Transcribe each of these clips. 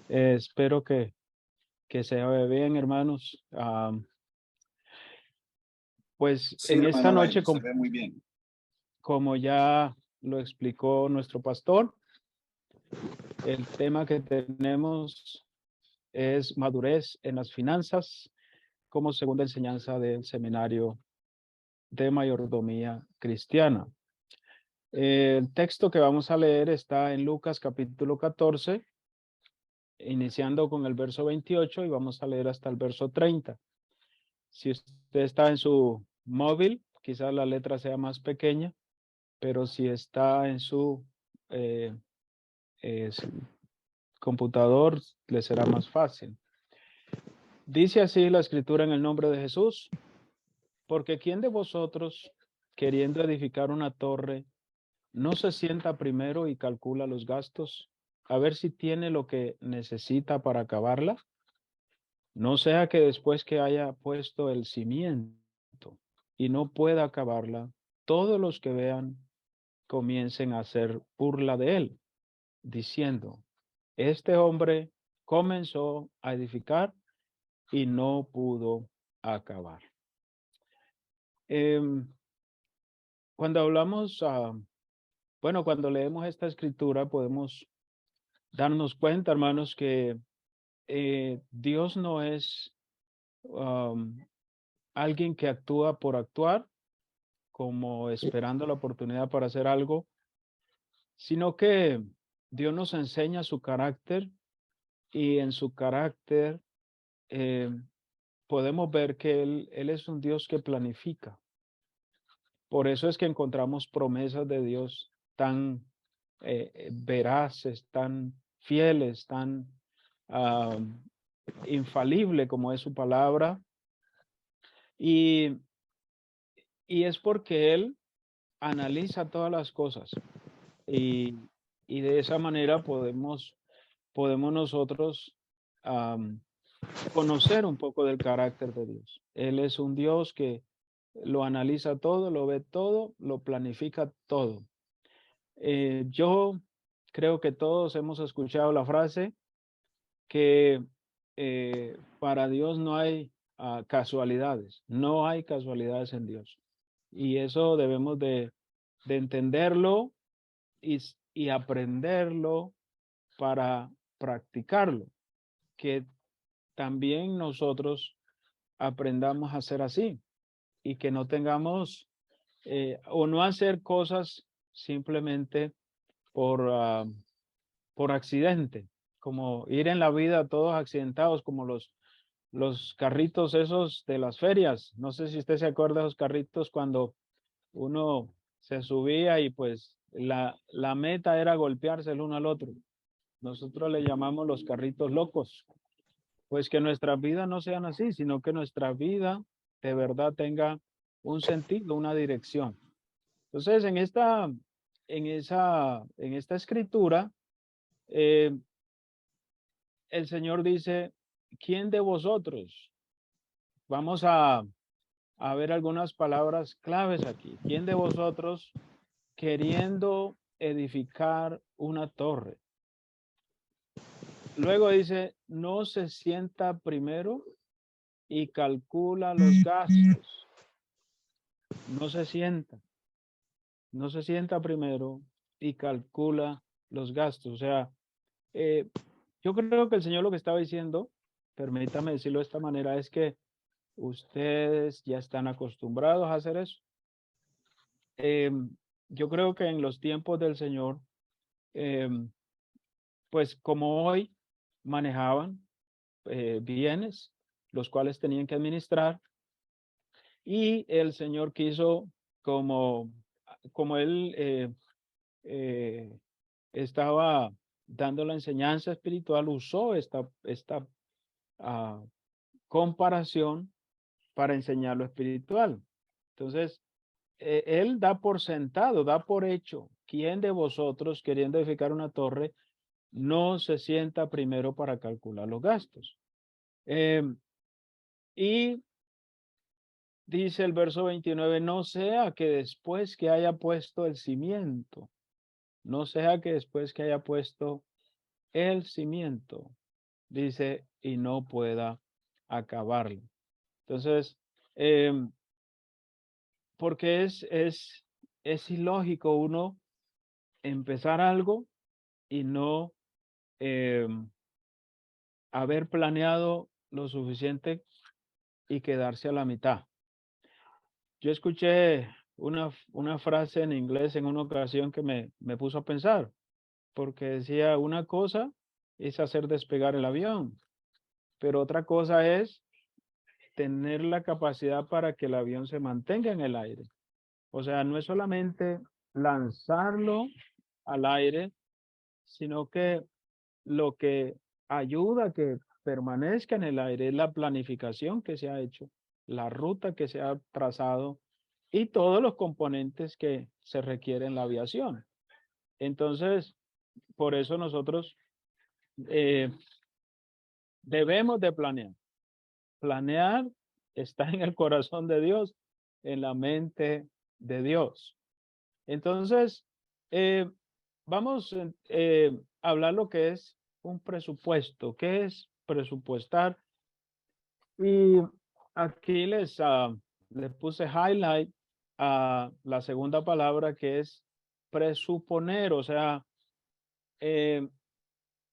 Espero que se ve bien, hermanos. Pues Sí, en esta hermano noche, Byron, se ve muy bien. como ya lo explicó nuestro pastor, el tema que tenemos es madurez en las finanzas como segunda enseñanza del seminario de mayordomía cristiana. El texto que vamos a leer está en Lucas capítulo 14, iniciando con el verso 28 y vamos a leer hasta el verso 30. Si usted está en su móvil, quizás la letra sea más pequeña, pero si está en su eh, su computador, le será más fácil. Dice así la escritura en el nombre de Jesús, porque ¿quién de vosotros, queriendo edificar una torre, no se sienta primero y calcula los gastos, a ver si tiene lo que necesita para acabarla? No sea que después que haya puesto el cimiento y no pueda acabarla, todos los que vean comiencen a hacer burla de él, diciendo, este hombre comenzó a edificar y no pudo acabar. Em, cuando hablamos, bueno, cuando leemos esta escritura podemos darnos cuenta, hermanos, que Dios no es um, alguien que actúa por actuar, como esperando la oportunidad para hacer algo, sino que Dios nos enseña su carácter y en su carácter eh, podemos ver que él es un Dios que planifica. Por eso es que encontramos promesas de Dios tan veraces, tan fieles, tan ah, infalible como es su palabra. Y, y es porque Él analiza todas las cosas. Y, y de esa manera podemos nosotros am, conocer un poco del carácter de Dios. Él es un Dios que lo analiza todo, lo ve todo, lo planifica todo. Yo creo que todos hemos escuchado la frase que para Dios no hay casualidades, no hay casualidades en Dios. Y eso debemos de entenderlo y aprenderlo para practicarlo, que también nosotros aprendamos a ser así y que no tengamos o no hacer cosas simplemente por, por accidente, como ir en la vida todos accidentados, como los carritos esos de las ferias. No sé si usted se acuerda de esos carritos cuando uno se subía y pues la meta era golpearse el uno al otro. Nosotros le llamamos los carritos locos. Pues que nuestras vidas no sean así, sino que nuestra vida de verdad tenga un sentido, una dirección. Entonces, en esta escritura, eh, el Señor dice, ¿quién de vosotros? Vamos a ver algunas palabras claves aquí. ¿Quién de vosotros queriendo edificar una torre? Luego dice, no se sienta primero y calcula los gastos. No se sienta, no se sienta primero y calcula los gastos. O sea, eh, yo creo que el Señor lo que estaba diciendo, permítame decirlo de esta manera, es que ustedes ya están acostumbrados a hacer eso. Em, yo creo que en los tiempos del Señor, em, pues como hoy manejaban bienes, los cuales tenían que administrar, y el Señor quiso, como, como él eh, estaba dando la enseñanza espiritual, usó esta ah, comparación para enseñar lo espiritual. Entonces, él da por sentado, da por hecho, ¿quién de vosotros, queriendo edificar una torre, no se sienta primero para calcular los gastos? Em, y dice el verso 29, no sea que después que haya puesto el cimiento, no sea que después que haya puesto el cimiento. dice, y no pueda acabarlo. Entonces, porque es ilógico uno empezar algo y no haber planeado lo suficiente y quedarse a la mitad. Yo escuché una frase en inglés en una ocasión que me puso a pensar, porque decía, una cosa es hacer despegar el avión, pero otra cosa es tener la capacidad para que el avión se mantenga en el aire. O sea, no es solamente lanzarlo al aire, sino que lo que ayuda a que permanezca en el aire es la planificación que se ha hecho, la ruta que se ha trazado y todos los componentes que se requieren en la aviación. Entonces, por eso nosotros eh, debemos de planear. Planear está en el corazón de Dios, en la mente de Dios. Entonces, eh, vamos a hablar lo que es un presupuesto. ¿Qué es presupuestar? Y aquí les puse highlight a la segunda palabra que es presuponer, o sea, eh,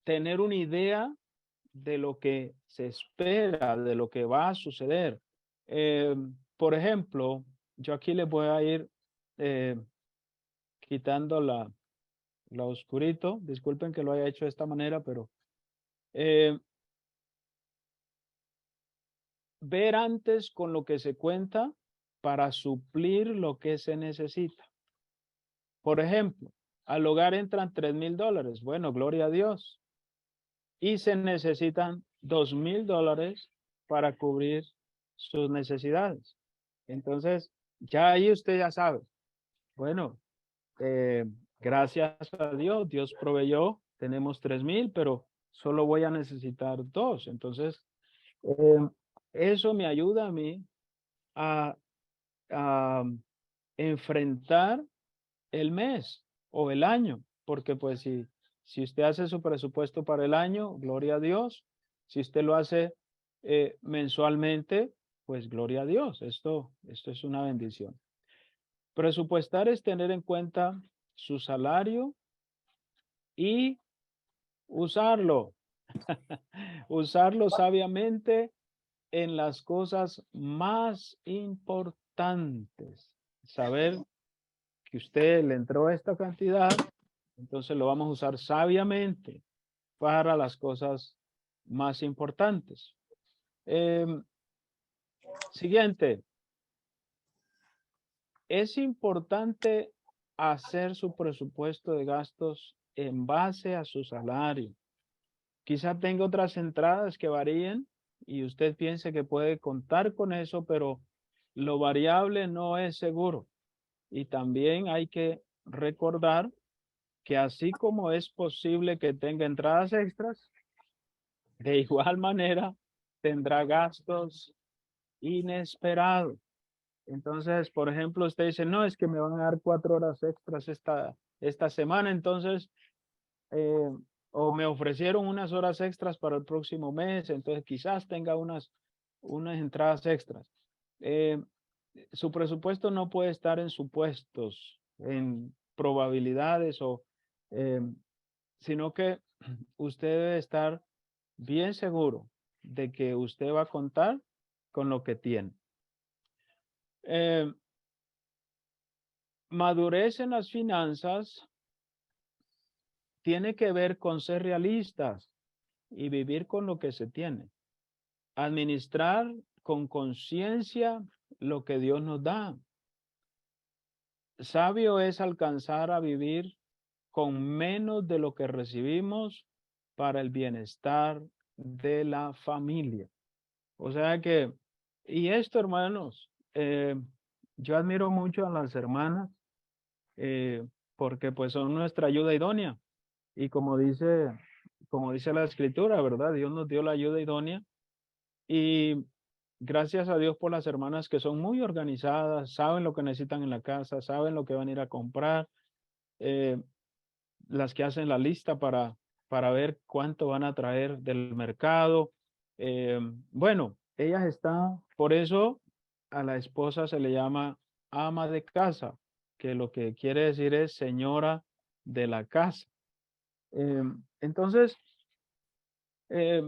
tener una idea de lo que se espera, de lo que va a suceder. Eh, por ejemplo, yo aquí les voy a ir eh, quitando la oscurito. Disculpen que lo haya hecho de esta manera, pero eh, ver antes con lo que se cuenta para suplir lo que se necesita. Por ejemplo, al hogar entran $3,000. Bueno, gloria a Dios. Y se necesitan $2,000 para cubrir sus necesidades. Entonces, ya ahí usted ya sabe. Bueno, gracias a Dios, Dios proveyó, tenemos 3,000, pero solo voy a necesitar 2. Entonces, eh, eso me ayuda a mí a, a enfrentar el mes o el año, porque pues si usted hace su presupuesto para el año, gloria a Dios. Si usted lo hace mensualmente, pues gloria a Dios. Esto es una bendición. Presupuestar es tener en cuenta su salario y usarlo, usarlo sabiamente en las cosas más importantes. Saber que usted le entró esta cantidad, entonces lo vamos a usar sabiamente para las cosas más importantes. Siguiente, es importante hacer su presupuesto de gastos en base a su salario. Quizá tenga otras entradas que varíen y usted piense que puede contar con eso, pero lo variable no es seguro. Y también hay que recordar que así como es posible que tenga entradas extras, de igual manera tendrá gastos inesperados. Entonces, por ejemplo, usted dice, no, es que me van a dar 4 horas extras esta semana, entonces, eh, o me ofrecieron unas horas extras para el próximo mes, entonces quizás tenga unas entradas extras. Eh, Su presupuesto no puede estar en supuestos, en probabilidades eh, sino que usted debe estar bien seguro de que usted va a contar con lo que tiene. Eh, Madurez en las finanzas tiene que ver con ser realistas y vivir con lo que se tiene. Administrar con conciencia lo que Dios nos da. Sabio es alcanzar a vivir con menos de lo que recibimos para el bienestar de la familia. O sea que, y esto, hermanos, yo admiro mucho a las hermanas porque pues son nuestra ayuda idónea. Y como dice la escritura, ¿verdad? Dios nos dio la ayuda idónea y gracias a Dios por las hermanas que son muy organizadas, saben lo que necesitan en la casa, saben lo que van a ir a comprar, eh, las que hacen la lista para ver cuánto van a traer del mercado. Bueno, ellas están, por eso a la esposa se le llama ama de casa, que lo que quiere decir es señora de la casa. Entonces, eh,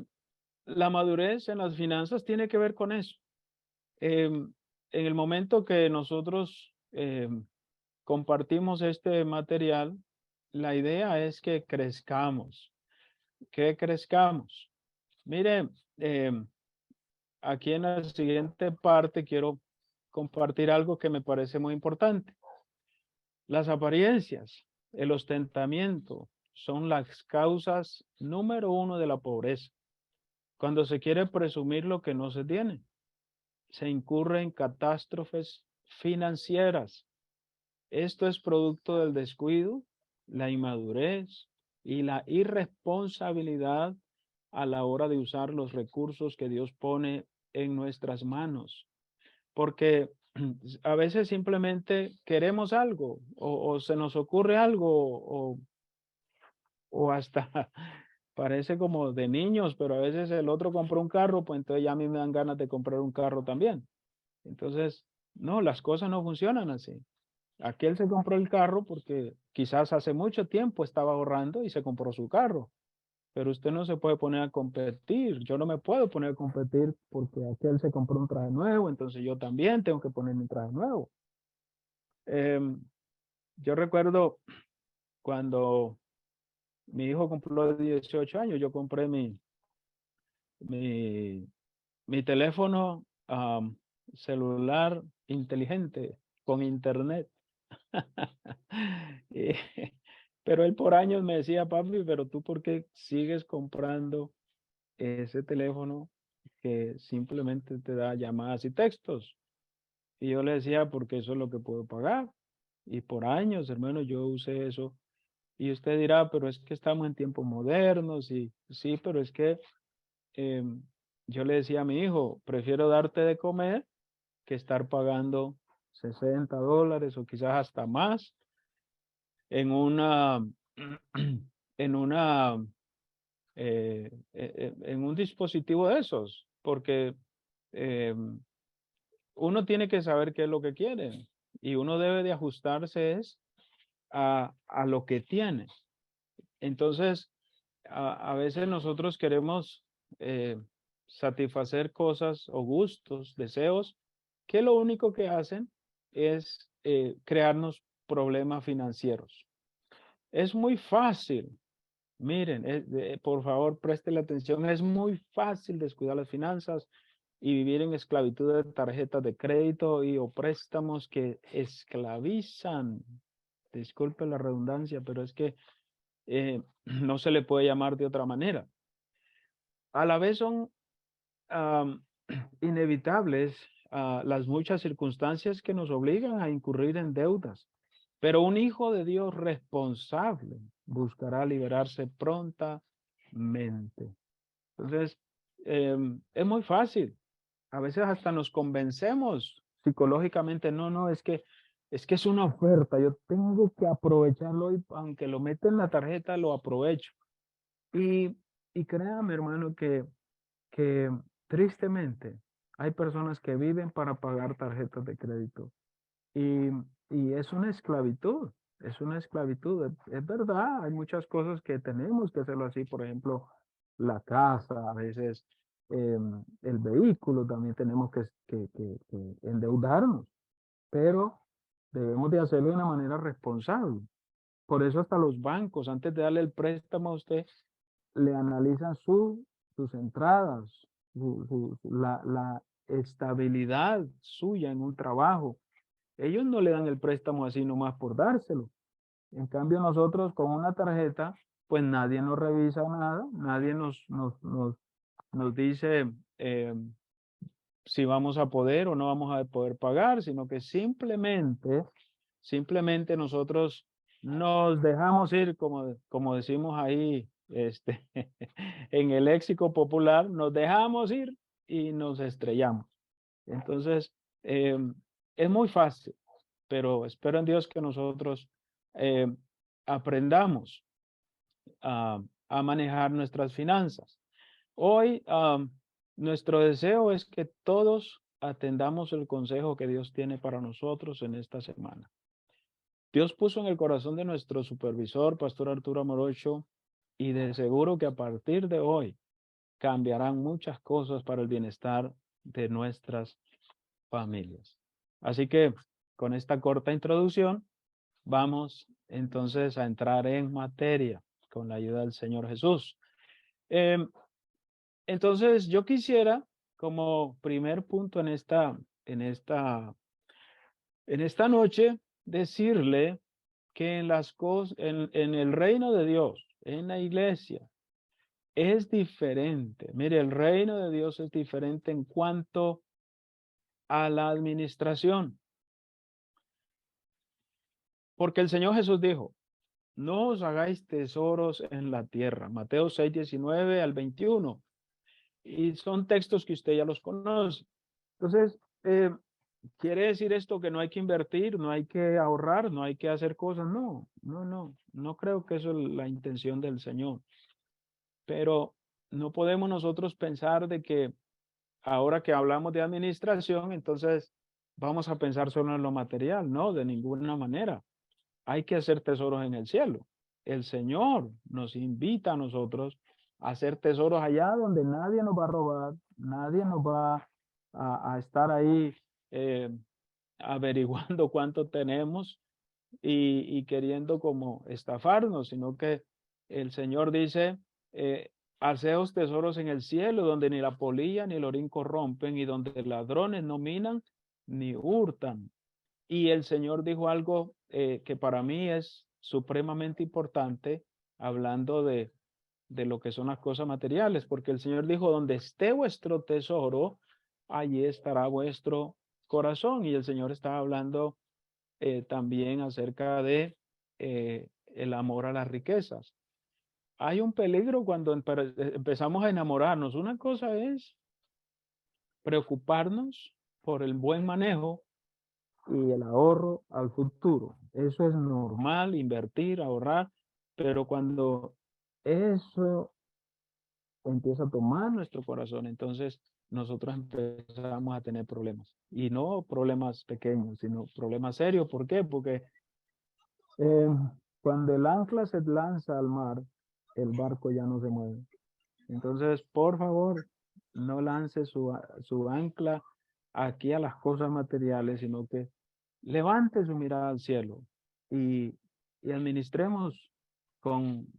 la madurez en las finanzas tiene que ver con eso. En el momento que nosotros compartimos este material, la idea es que crezcamos. Mire, aquí en la siguiente parte quiero compartir algo que me parece muy importante. Las apariencias, el ostentamiento son las causas número uno de la pobreza. Cuando se quiere presumir lo que no se tiene, se incurre en catástrofes financieras. Esto es producto del descuido, la inmadurez y la irresponsabilidad a la hora de usar los recursos que Dios pone en nuestras manos. Porque a veces simplemente queremos algo o se nos ocurre algo o hasta parece como de niños, pero a veces el otro compró un carro, pues entonces ya a mí me dan ganas de comprar un carro también. Entonces, no, las cosas no funcionan así. Aquel se compró el carro porque quizás hace mucho tiempo estaba ahorrando y se compró su carro. Pero usted no se puede poner a competir. Yo no me puedo poner a competir porque aquel se compró un traje nuevo, entonces yo también tengo que poner un traje nuevo. Em, yo recuerdo cuando mi hijo cumplió 18 años, yo compré mi, mi teléfono celular inteligente con internet. Y- pero él por años me decía, papi, pero tú ¿por qué sigues comprando ese teléfono que simplemente te da llamadas y textos? Y yo le decía, porque eso es lo que puedo pagar. Y por años, hermano, yo usé eso. Y usted dirá, pero es que estamos en tiempos modernos y sí, pero es que eh, yo le decía a mi hijo, prefiero darte de comer que estar pagando $60 o quizás hasta más en una, en una, en un dispositivo de esos, porque eh, uno tiene que saber qué es lo que quiere y uno debe de ajustarse es a lo que tiene. Entonces, a veces nosotros queremos satisfacer cosas o gustos, deseos, que lo único que hacen es crearnos problemas financieros. Es muy fácil. Miren, por favor, presten atención. Es muy fácil descuidar las finanzas y vivir en esclavitud de tarjetas de crédito y o préstamos que esclavizan. Disculpe la redundancia, pero es que no se le puede llamar de otra manera. A la vez son am, inevitables las muchas circunstancias que nos obligan a incurrir en deudas, pero un hijo de Dios responsable buscará liberarse prontamente. Entonces, es muy fácil. A veces hasta nos convencemos psicológicamente, no, no, es que es una oferta, yo tengo que aprovecharlo y aunque lo meta en la tarjeta, lo aprovecho. Y, y créame, hermano, que tristemente hay personas que viven para pagar tarjetas de crédito y, y es una esclavitud. Es verdad, hay muchas cosas que tenemos que hacerlo así, por ejemplo, la casa, a veces el vehículo, también tenemos que endeudarnos, pero debemos de hacerlo de una manera responsable. Por eso hasta los bancos, antes de darle el préstamo a usted, le analizan sus entradas, la estabilidad suya en un trabajo. Ellos no le dan el préstamo así nomás por dárselo. En cambio, nosotros con una tarjeta, pues nadie nos revisa nada, nadie nos dice eh, si vamos a poder o no vamos a poder pagar, sino que simplemente nosotros nos dejamos ir, como decimos ahí, en el léxico popular, nos dejamos ir y nos estrellamos. Entonces, es muy fácil, pero espero en Dios que nosotros eh, aprendamos a manejar nuestras finanzas. Hoy, nuestro deseo es que todos atendamos el consejo que Dios tiene para nosotros en esta semana. Dios puso en el corazón de nuestro supervisor, Pastor Arturo Morocho, y de seguro que a partir de hoy cambiarán muchas cosas para el bienestar de nuestras familias. Así que con esta corta introducción, vamos entonces a entrar en materia con la ayuda del Señor Jesús. Entonces, yo quisiera, como primer punto en esta, en esta noche, decirle que en las cosas, en el reino de Dios, en la iglesia, es diferente. Mire, el reino de Dios es diferente en cuanto a la administración, porque el Señor Jesús dijo, no os hagáis tesoros en la tierra. Mateo 6, 19 al 21. Y son textos que usted ya los conoce. Entonces, ¿quiere decir esto que no hay que invertir, no hay que ahorrar, no hay que hacer cosas? No, no, no. No creo que eso es la intención del Señor. Pero no podemos nosotros pensar de que ahora que hablamos de administración, entonces vamos a pensar solo en lo material. No, de ninguna manera. Hay que hacer tesoros en el cielo. El Señor nos invita a nosotros a hacer tesoros allá donde nadie nos va a robar, nadie nos va a estar ahí eh, averiguando cuánto tenemos y queriendo como estafarnos, sino que el Señor dice, haceos tesoros en el cielo, donde ni la polilla ni el orín corrompen y donde ladrones no minan ni hurtan. Y el Señor dijo algo que para mí es supremamente importante, hablando de lo que son las cosas materiales, porque el Señor dijo, donde esté vuestro tesoro, allí estará vuestro corazón. Y el Señor estaba hablando también acerca de el amor a las riquezas. Hay un peligro cuando empezamos a enamorarnos. Una cosa es preocuparnos por el buen manejo y el ahorro al futuro. Eso es normal, invertir, ahorrar, pero cuando eso empieza a tomar nuestro corazón, entonces nosotros empezamos a tener problemas. Y no problemas pequeños, sino problemas serios. ¿Por qué? Porque eh, cuando el ancla se lanza al mar, el barco ya no se mueve. Entonces, por favor, no lance su ancla aquí a las cosas materiales, sino que levante su mirada al cielo y, y administremos con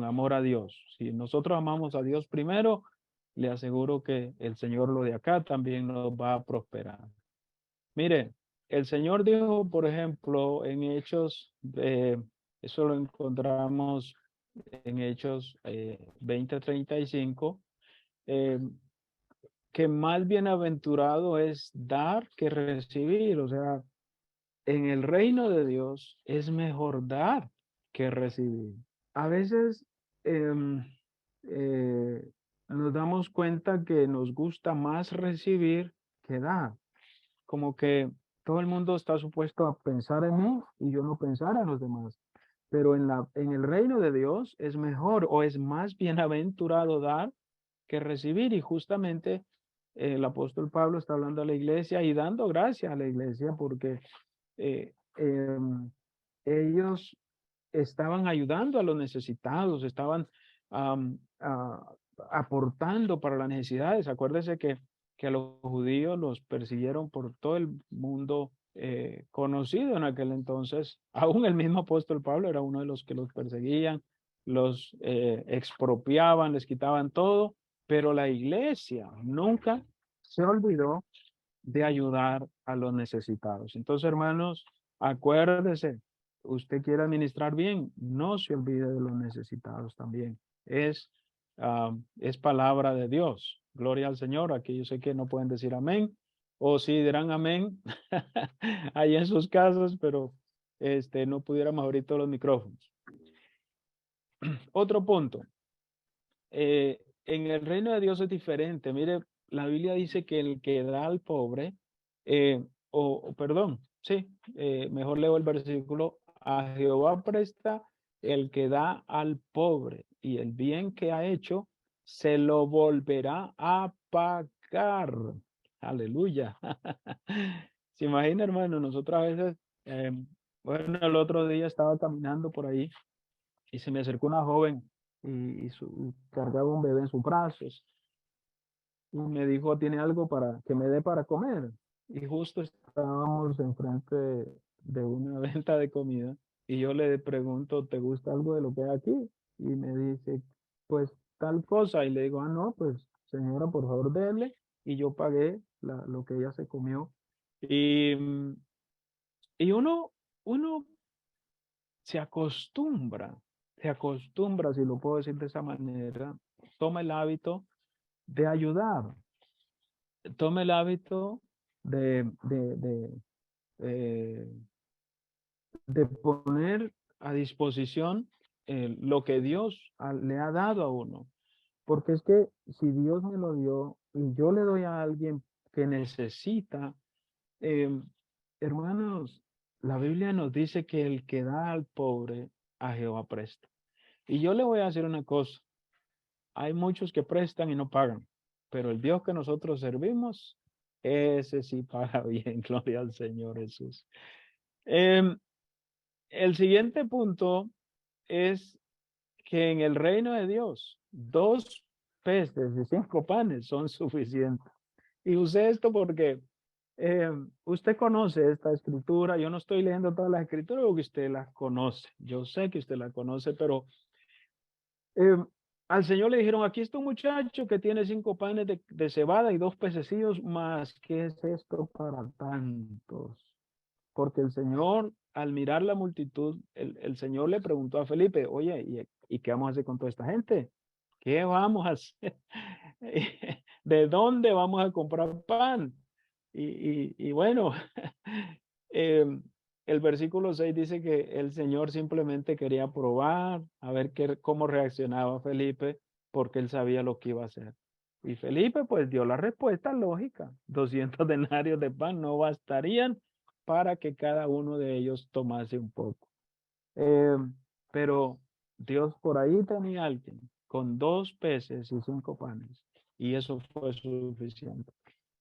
amor a Dios. Si nosotros amamos a Dios primero, le aseguro que el Señor lo de acá también nos va a prosperar. Mire, el Señor dijo, por ejemplo, en Hechos, eso lo encontramos en Hechos 20:35, eh, que más bienaventurado es dar que recibir. O sea, en el reino de Dios es mejor dar que recibir. A veces em, eh, nos damos cuenta que nos gusta más recibir que dar. Como que todo el mundo está supuesto a pensar en mí y yo no pensar en los demás. Pero en el reino de Dios es mejor o es más bienaventurado dar que recibir. Y justamente el apóstol Pablo está hablando a la iglesia y dando gracias a la iglesia porque eh, em, ellos estaban ayudando a los necesitados, estaban am, a- aportando para las necesidades. Acuérdese que a los judíos los persiguieron por todo el mundo conocido en aquel entonces. Aún el mismo apóstol Pablo era uno de los que los perseguían, los expropiaban, les quitaban todo, pero la iglesia nunca se olvidó de ayudar a los necesitados. Entonces, hermanos, acuérdese, usted quiere administrar bien, no se olvide de los necesitados también. Es palabra de Dios. Gloria al Señor. Aquí yo sé que no pueden decir amén, o sí dirán amén ahí en sus casas, pero no pudiéramos abrir todos los micrófonos. Otro punto. En el reino de Dios es diferente. Mire, la Biblia dice que el que da al pobre, perdón, sí, mejor leo el versículo, a Jehová presta el que da al pobre y el bien que ha hecho, se lo volverá a pagar. Aleluya. ¿Se imagina, hermano? Nosotros a veces, bueno, el otro día estaba caminando por ahí y se me acercó una joven y cargaba un bebé en sus brazos y me dijo, ¿tiene algo para que me dé para comer? Y justo estábamos enfrente de una venta de comida y yo le pregunto, ¿te gusta algo de lo que hay aquí? Y me dice, pues tal cosa. Y le digo, ah, no, pues señora, por favor, dele. Y yo pagué lo que ella se comió. Y, y uno se acostumbra, si lo puedo decir de esa manera, toma el hábito de ayudar, toma el hábito eh, de poner a disposición lo que Dios le ha dado a uno. Porque es que si Dios me lo dio y yo le doy a alguien que necesita, eh, hermanos, la Biblia nos dice que el que da al pobre, a Jehová presta. Y yo le voy a decir una cosa, hay muchos que prestan y no pagan, pero el Dios que nosotros servimos, ese sí paga bien, gloria al Señor Jesús. Em, el siguiente punto es que en el reino de Dios, 2 peces y 5 panes son suficientes. Y usé esto porque usted conoce esta escritura. Yo no estoy leyendo todas las escrituras porque usted las conoce. Yo sé que usted las conoce, pero eh, al Señor le dijeron, aquí está un muchacho que tiene 5 panes de cebada y 2 pececillos más. ¿Qué es esto para tantos? Porque el Señor, al mirar la multitud, el Señor le preguntó a Felipe, oye, ¿y qué vamos a hacer con toda esta gente? ¿Qué vamos a hacer? ¿De dónde vamos a comprar pan? Y bueno, em, el versículo 6 dice que el Señor simplemente quería probar, a ver cómo reaccionaba Felipe, porque él sabía lo que iba a hacer. Y Felipe pues dio la respuesta lógica, 200 denarios de pan no bastarían para que cada uno de ellos tomase un poco. Pero Dios por ahí tenía a alguien con 2 peces y 5 panes, y eso fue suficiente.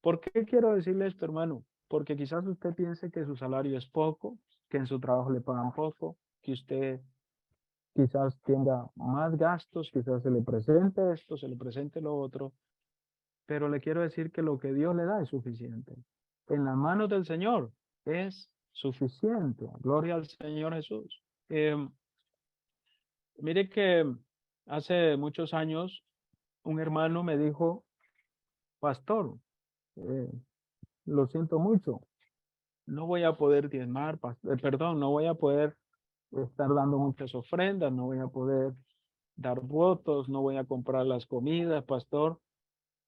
¿Por qué quiero decirle esto, hermano? Porque quizás usted piense que su salario es poco, que en su trabajo le pagan poco, que usted quizás tenga más gastos, quizás se le presente esto, se le presente lo otro, pero le quiero decir que lo que Dios le da es suficiente. En las manos del Señor es suficiente. Gloria al Señor Jesús. Mire que hace muchos años un hermano me dijo, pastor, eh, lo siento mucho, no voy a poder diezmar, perdón, no voy a poder estar dando muchas ofrendas, no voy a poder dar votos, no voy a comprar las comidas, pastor.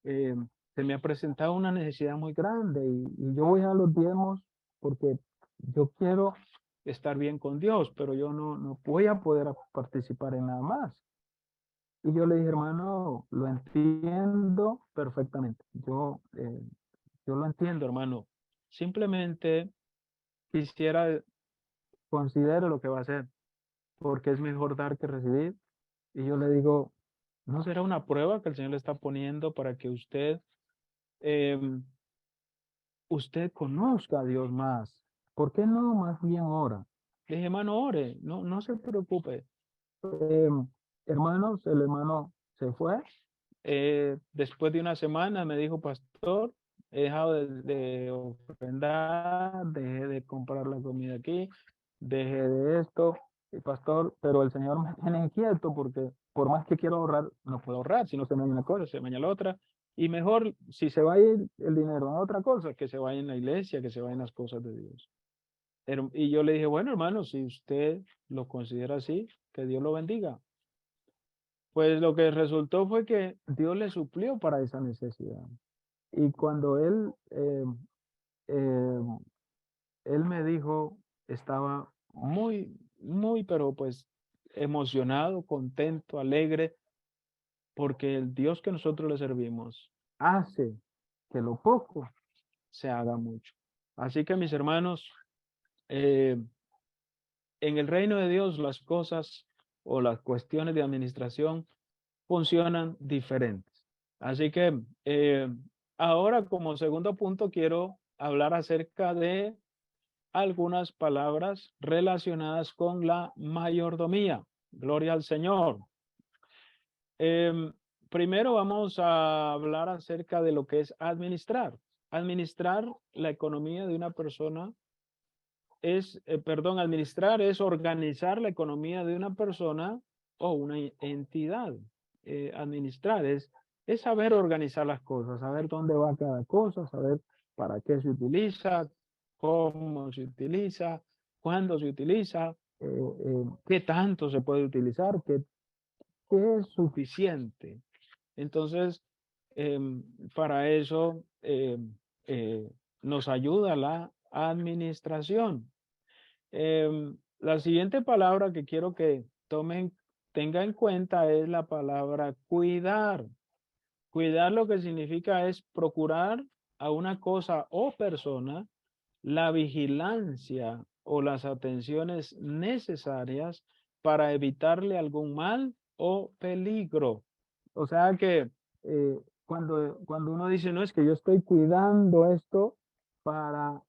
eh, Se me ha presentado una necesidad muy grande y yo voy a los diezmos porque yo quiero estar bien con Dios, pero yo no voy a poder participar en nada más. Y yo le dije, hermano, lo entiendo perfectamente. Yo lo entiendo, hermano. Simplemente quisiera considere lo que va a hacer, porque es mejor dar que recibir. Y yo le digo, ¿no será una prueba que el Señor le está poniendo para que em, usted conozca a Dios más? ¿Por qué no más bien ora? Le dije, hermano, ore, no se preocupe. Em, Hermanos, el hermano se fue. Después de una semana me dijo, pastor, he dejado de ofrendar, dejé de comprar la comida aquí, dejé de esto, y pastor, pero el Señor me tiene inquieto porque por más que quiero ahorrar, no puedo ahorrar, si no se me daña una cosa, se me daña la otra, y mejor si se va a ir el dinero a otra cosa, que se vaya en la iglesia, que se vaya en las cosas de Dios. Y yo le dije, bueno, hermano, si usted lo considera así, que Dios lo bendiga. Pues lo que resultó fue que Dios le suplió para esa necesidad. Y cuando eh, él me dijo, estaba muy, pero pues emocionado, contento, alegre, porque el Dios que nosotros le servimos hace que lo poco se haga mucho. Así que mis hermanos, eh, en el reino de Dios las cosas o las cuestiones de administración funcionan diferentes. Así que ahora como segundo punto quiero hablar acerca de algunas palabras relacionadas con la mayordomía. Gloria al Señor. Primero vamos a hablar acerca de lo que es administrar. Administrar la economía de una persona es, administrar es organizar la economía de una persona o una entidad. Administrar es saber organizar las cosas, saber dónde va cada cosa, saber para qué se utiliza, cómo se utiliza, cuándo se utiliza, qué tanto se puede utilizar, qué es suficiente. Entonces, para eso nos ayuda la administración. La siguiente palabra que quiero que tenga en cuenta es la palabra cuidar. Cuidar lo que significa es procurar a una cosa o persona la vigilancia o las atenciones necesarias para evitarle algún mal o peligro. O sea que cuando uno dice, no, es que yo estoy cuidando esto para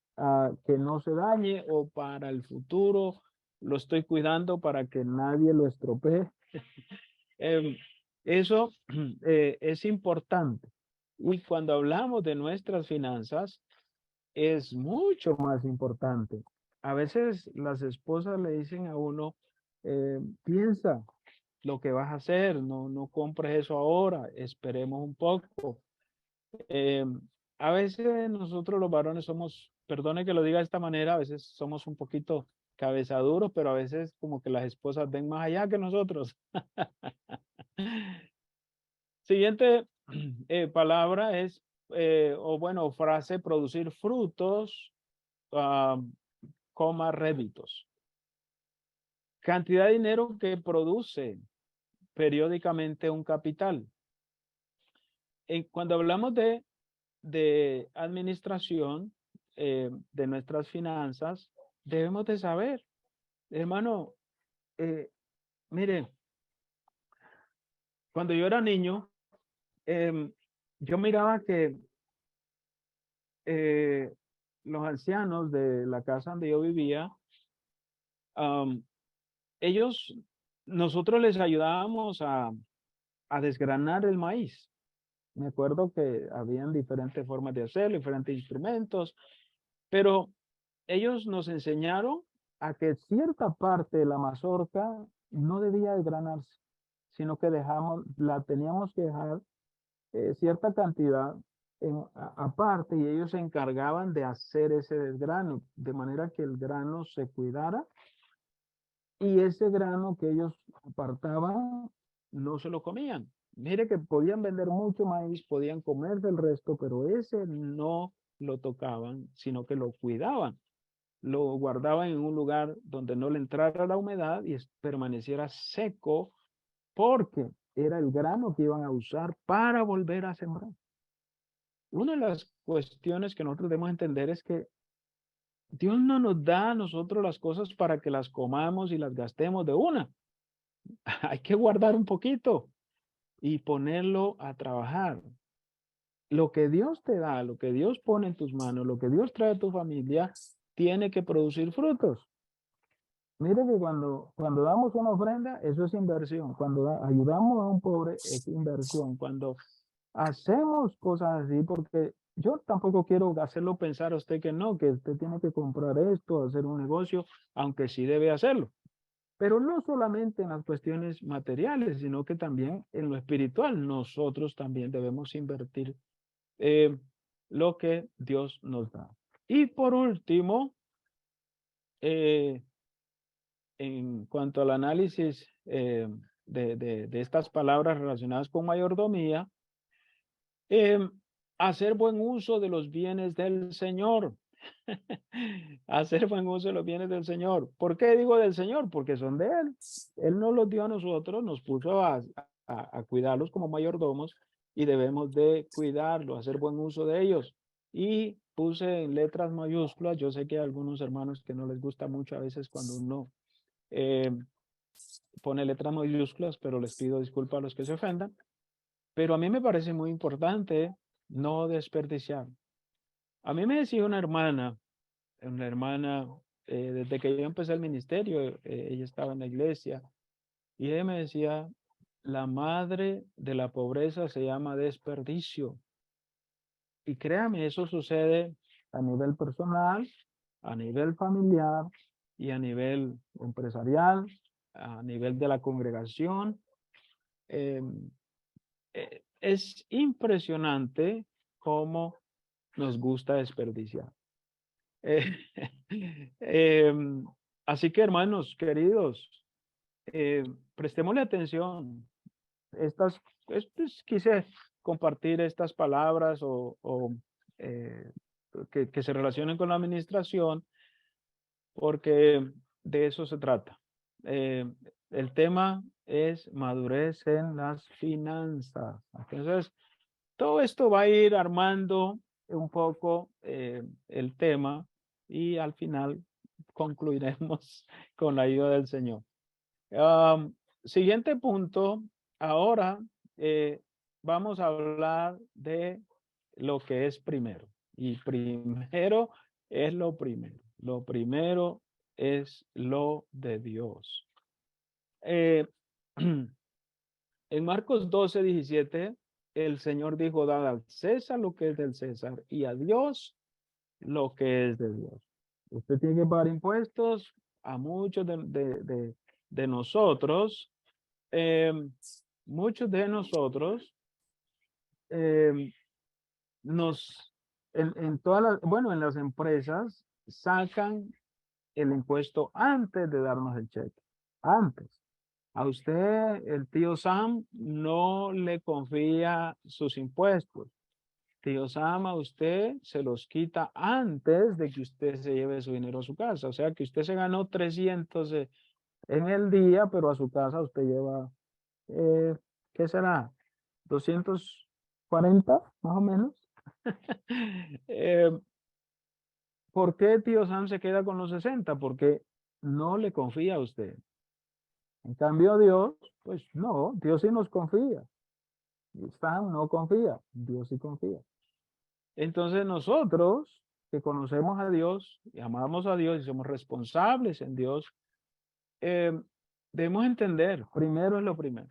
que no se dañe o para el futuro, lo estoy cuidando para que nadie lo estropee. Em, Eso es importante. Y cuando hablamos de nuestras finanzas, es mucho más importante. A veces las esposas le dicen a uno, piensa lo que vas a hacer, no compres eso ahora, esperemos un poco. Eh, a veces nosotros los varones somos, perdone que lo diga de esta manera, a veces somos un poquito cabezaduros, pero a veces como que las esposas ven más allá que nosotros. Siguiente palabra es, o bueno, frase, producir frutos, ah, coma, réditos. Cantidad de dinero que produce periódicamente un capital. Cuando hablamos de administración de nuestras finanzas, debemos de saber, hermano, eh, mire, cuando yo era niño, yo miraba que eh, los ancianos de la casa donde yo vivía, um, ellos, nosotros les ayudábamos a desgranar el maíz. Me acuerdo que habían diferentes formas de hacerlo, diferentes instrumentos, pero ellos nos enseñaron a que cierta parte de la mazorca no debía desgranarse, sino que la teníamos que dejar cierta cantidad aparte y ellos se encargaban de hacer ese desgrano, de manera que el grano se cuidara y ese grano que ellos apartaban no se lo comían. Mire que podían vender mucho maíz, podían comerse el resto, pero ese no lo tocaban, sino que lo cuidaban. Lo guardaban en un lugar donde no le entrara la humedad y permaneciera seco porque era el grano que iban a usar para volver a sembrar. Una de las cuestiones que nosotros debemos entender es que Dios no nos da a nosotros las cosas para que las comamos y las gastemos de una. Hay que guardar un poquito y ponerlo a trabajar. Lo que Dios te da, lo que Dios pone en tus manos, lo que Dios trae a tu familia, tiene que producir frutos. Mire que cuando damos una ofrenda, eso es inversión. Cuando ayudamos a un pobre, es inversión. Cuando hacemos cosas así, porque yo tampoco quiero hacerlo pensar a usted que usted tiene que comprar esto, hacer un negocio, aunque sí debe hacerlo. Pero no solamente en las cuestiones materiales, sino que también en lo espiritual. Nosotros también debemos invertir eh, lo que Dios nos da. Y por último, eh, en cuanto al análisis de estas palabras relacionadas con mayordomía, eh, hacer buen uso de los bienes del Señor. Hacer buen uso de los bienes del Señor. ¿Por qué digo del Señor? Porque son de Él. Él nos los dio a nosotros, nos puso a cuidarlos como mayordomos y debemos de cuidarlos, hacer buen uso de ellos. Y puse en letras mayúsculas, yo sé que hay algunos hermanos que no les gusta mucho a veces cuando uno eh, pone letras mayúsculas, pero les pido disculpas a los que se ofendan. Pero a mí me parece muy importante no desperdiciar. A mí me decía una hermana, desde que yo empecé el ministerio, ella estaba en la iglesia, y ella me decía, la madre de la pobreza se llama desperdicio. Y créame, eso sucede a nivel personal, a nivel familiar y a nivel empresarial, a nivel de la congregación. Eh, es impresionante cómo nos gusta desperdiciar. Eh, em, así que, hermanos queridos, prestémosle atención. Quise compartir estas palabras eh, que se relacionen con la administración, porque de eso se trata. El tema es madurez en las finanzas. Entonces, todo esto va a ir armando un poco el tema y al final concluiremos con la ayuda del Señor. Siguiente punto, ahora vamos a hablar de lo que es primero. Y primero es lo primero. Lo primero es lo de Dios. En Marcos 12:17, el Señor dijo, dad al César lo que es del César y a Dios lo que es de Dios. Usted tiene que pagar impuestos a muchos de nosotros. eh, Muchos de nosotros eh, en todas las, bueno, en las empresas sacan el impuesto antes de darnos el cheque. Antes. A usted, el tío Sam, no le confía sus impuestos. Tío Sam, a usted se los quita antes de que usted se lleve su dinero a su casa. O sea que usted se ganó 300 en el día, pero a su casa usted lleva, ¿qué será? 240, más o menos. Eh, ¿Por qué tío Sam se queda con los 60? Porque no le confía a usted. En cambio, Dios, pues no, Dios sí nos confía. Sam no confía, Dios sí confía. Entonces nosotros que conocemos a Dios y amamos a Dios y somos responsables en Dios, eh, debemos entender, primero es lo primero.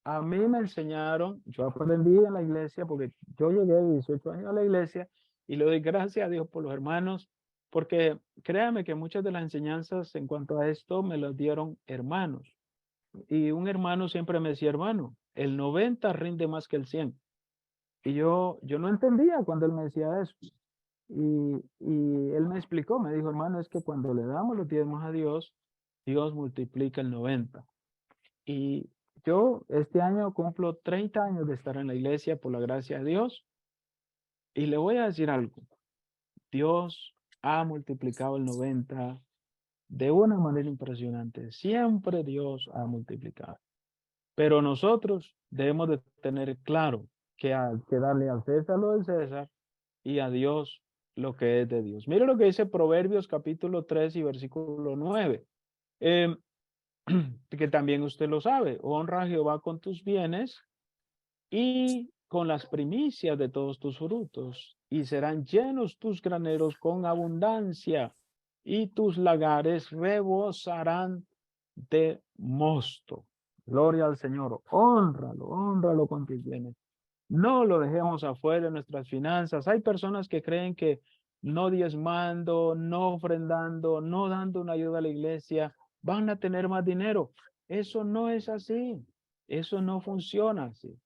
A mí me enseñaron, yo aprendí en la iglesia, porque yo llegué de 18 años a la iglesia y le doy gracias a Dios por los hermanos, porque créame que muchas de las enseñanzas en cuanto a esto me las dieron hermanos. Y un hermano siempre me decía, hermano, el 90 rinde más que el 100. Y yo no entendía cuando él me decía eso. Y él me explicó, me dijo, hermano, es que cuando le damos los diezmos a Dios, Dios multiplica el 90. Y yo este año cumplo 30 años de estar en la iglesia por la gracia de Dios. Y le voy a decir algo. Dios ha multiplicado el 90 de una manera impresionante. Siempre Dios ha multiplicado. Pero nosotros debemos de tener claro que hay que darle al César lo del César y a Dios lo que es de Dios. Mire lo que dice Proverbios capítulo 3 y versículo 9. Eh, que también usted lo sabe. Honra a Jehová con tus bienes y con las primicias de todos tus frutos, y serán llenos tus graneros con abundancia, y tus lagares rebosarán de mosto. Gloria al Señor. Honralo, honralo con tus bienes. No lo dejemos afuera de nuestras finanzas. Hay personas que creen que no diezmando, no ofrendando, no dando una ayuda a la iglesia, van a tener más dinero. Eso no es así. Eso no funciona así.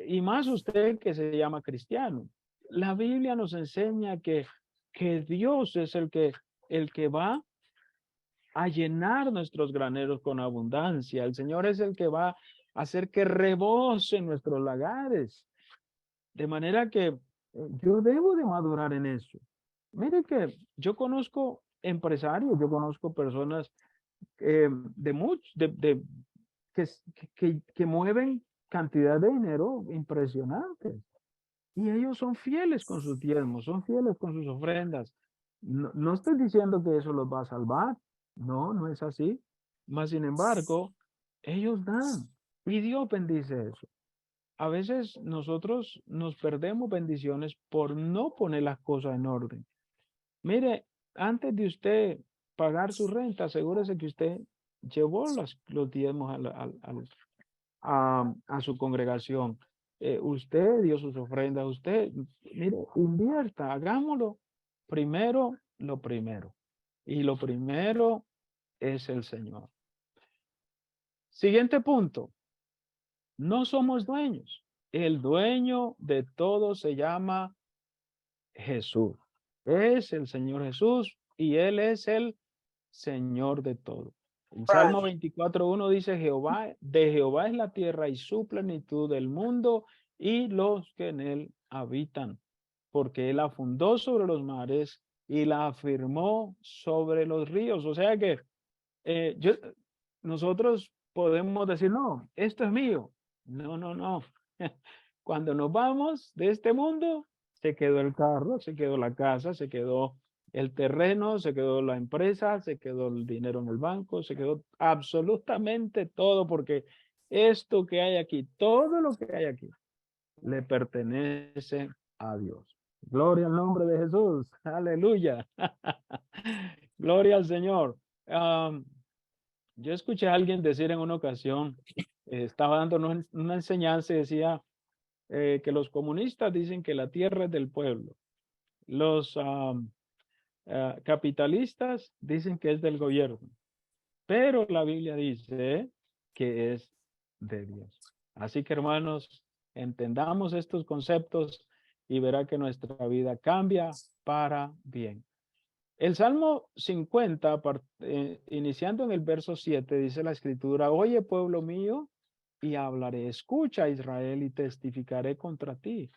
Y más usted que se llama cristiano. La Biblia nos enseña que Dios es el que va a llenar nuestros graneros con abundancia. El Señor es el que va a hacer que rebosen nuestros lagares. De manera que yo debo de madurar en eso. Mire que yo conozco empresarios, yo conozco personas de muchos, que, que mueven cantidad de dinero impresionantes. Y ellos son fieles con sus diezmos, son fieles con sus ofrendas. No, no estoy diciendo que eso los va a salvar. No, no es así. Mas, sin embargo, ellos dan y Dios bendice eso. A veces nosotros nos perdemos bendiciones por no poner las cosas en orden. Mire, antes de usted pagar su renta, asegúrese que usted llevó los diezmos a su congregación. Usted dio sus ofrendas, usted, mire, invierta, hagámoslo primero, lo primero. Y lo primero es el Señor. Siguiente punto, no somos dueños. El dueño de todo se llama Jesús. Es el Señor Jesús y Él es el Señor de todo. En Salmo 24:1 dice, de Jehová es la tierra y su plenitud del mundo y los que en él habitan, porque él la fundó sobre los mares y la afirmó sobre los ríos. O sea que eh, yo, nosotros podemos decir, no, esto es mío. No, no, no. Cuando nos vamos de este mundo, se quedó el carro, se quedó la casa, se quedó el terreno, se quedó la empresa, se quedó el dinero en el banco, se quedó absolutamente todo, porque esto que hay aquí, todo lo que hay aquí, le pertenece a Dios. Gloria al nombre de Jesús. Aleluya. Gloria al Señor. Yo escuché a alguien decir en una ocasión, estaba dándonos una enseñanza y decía que los comunistas dicen que la tierra es del pueblo. Los capitalistas dicen que es del gobierno, pero la Biblia dice que es de Dios. Así que hermanos, entendamos estos conceptos y verá que nuestra vida cambia para bien. El Salmo 50, iniciando en el verso 7, dice la escritura, oye pueblo mío, y hablaré, escucha Israel y testificaré contra ti.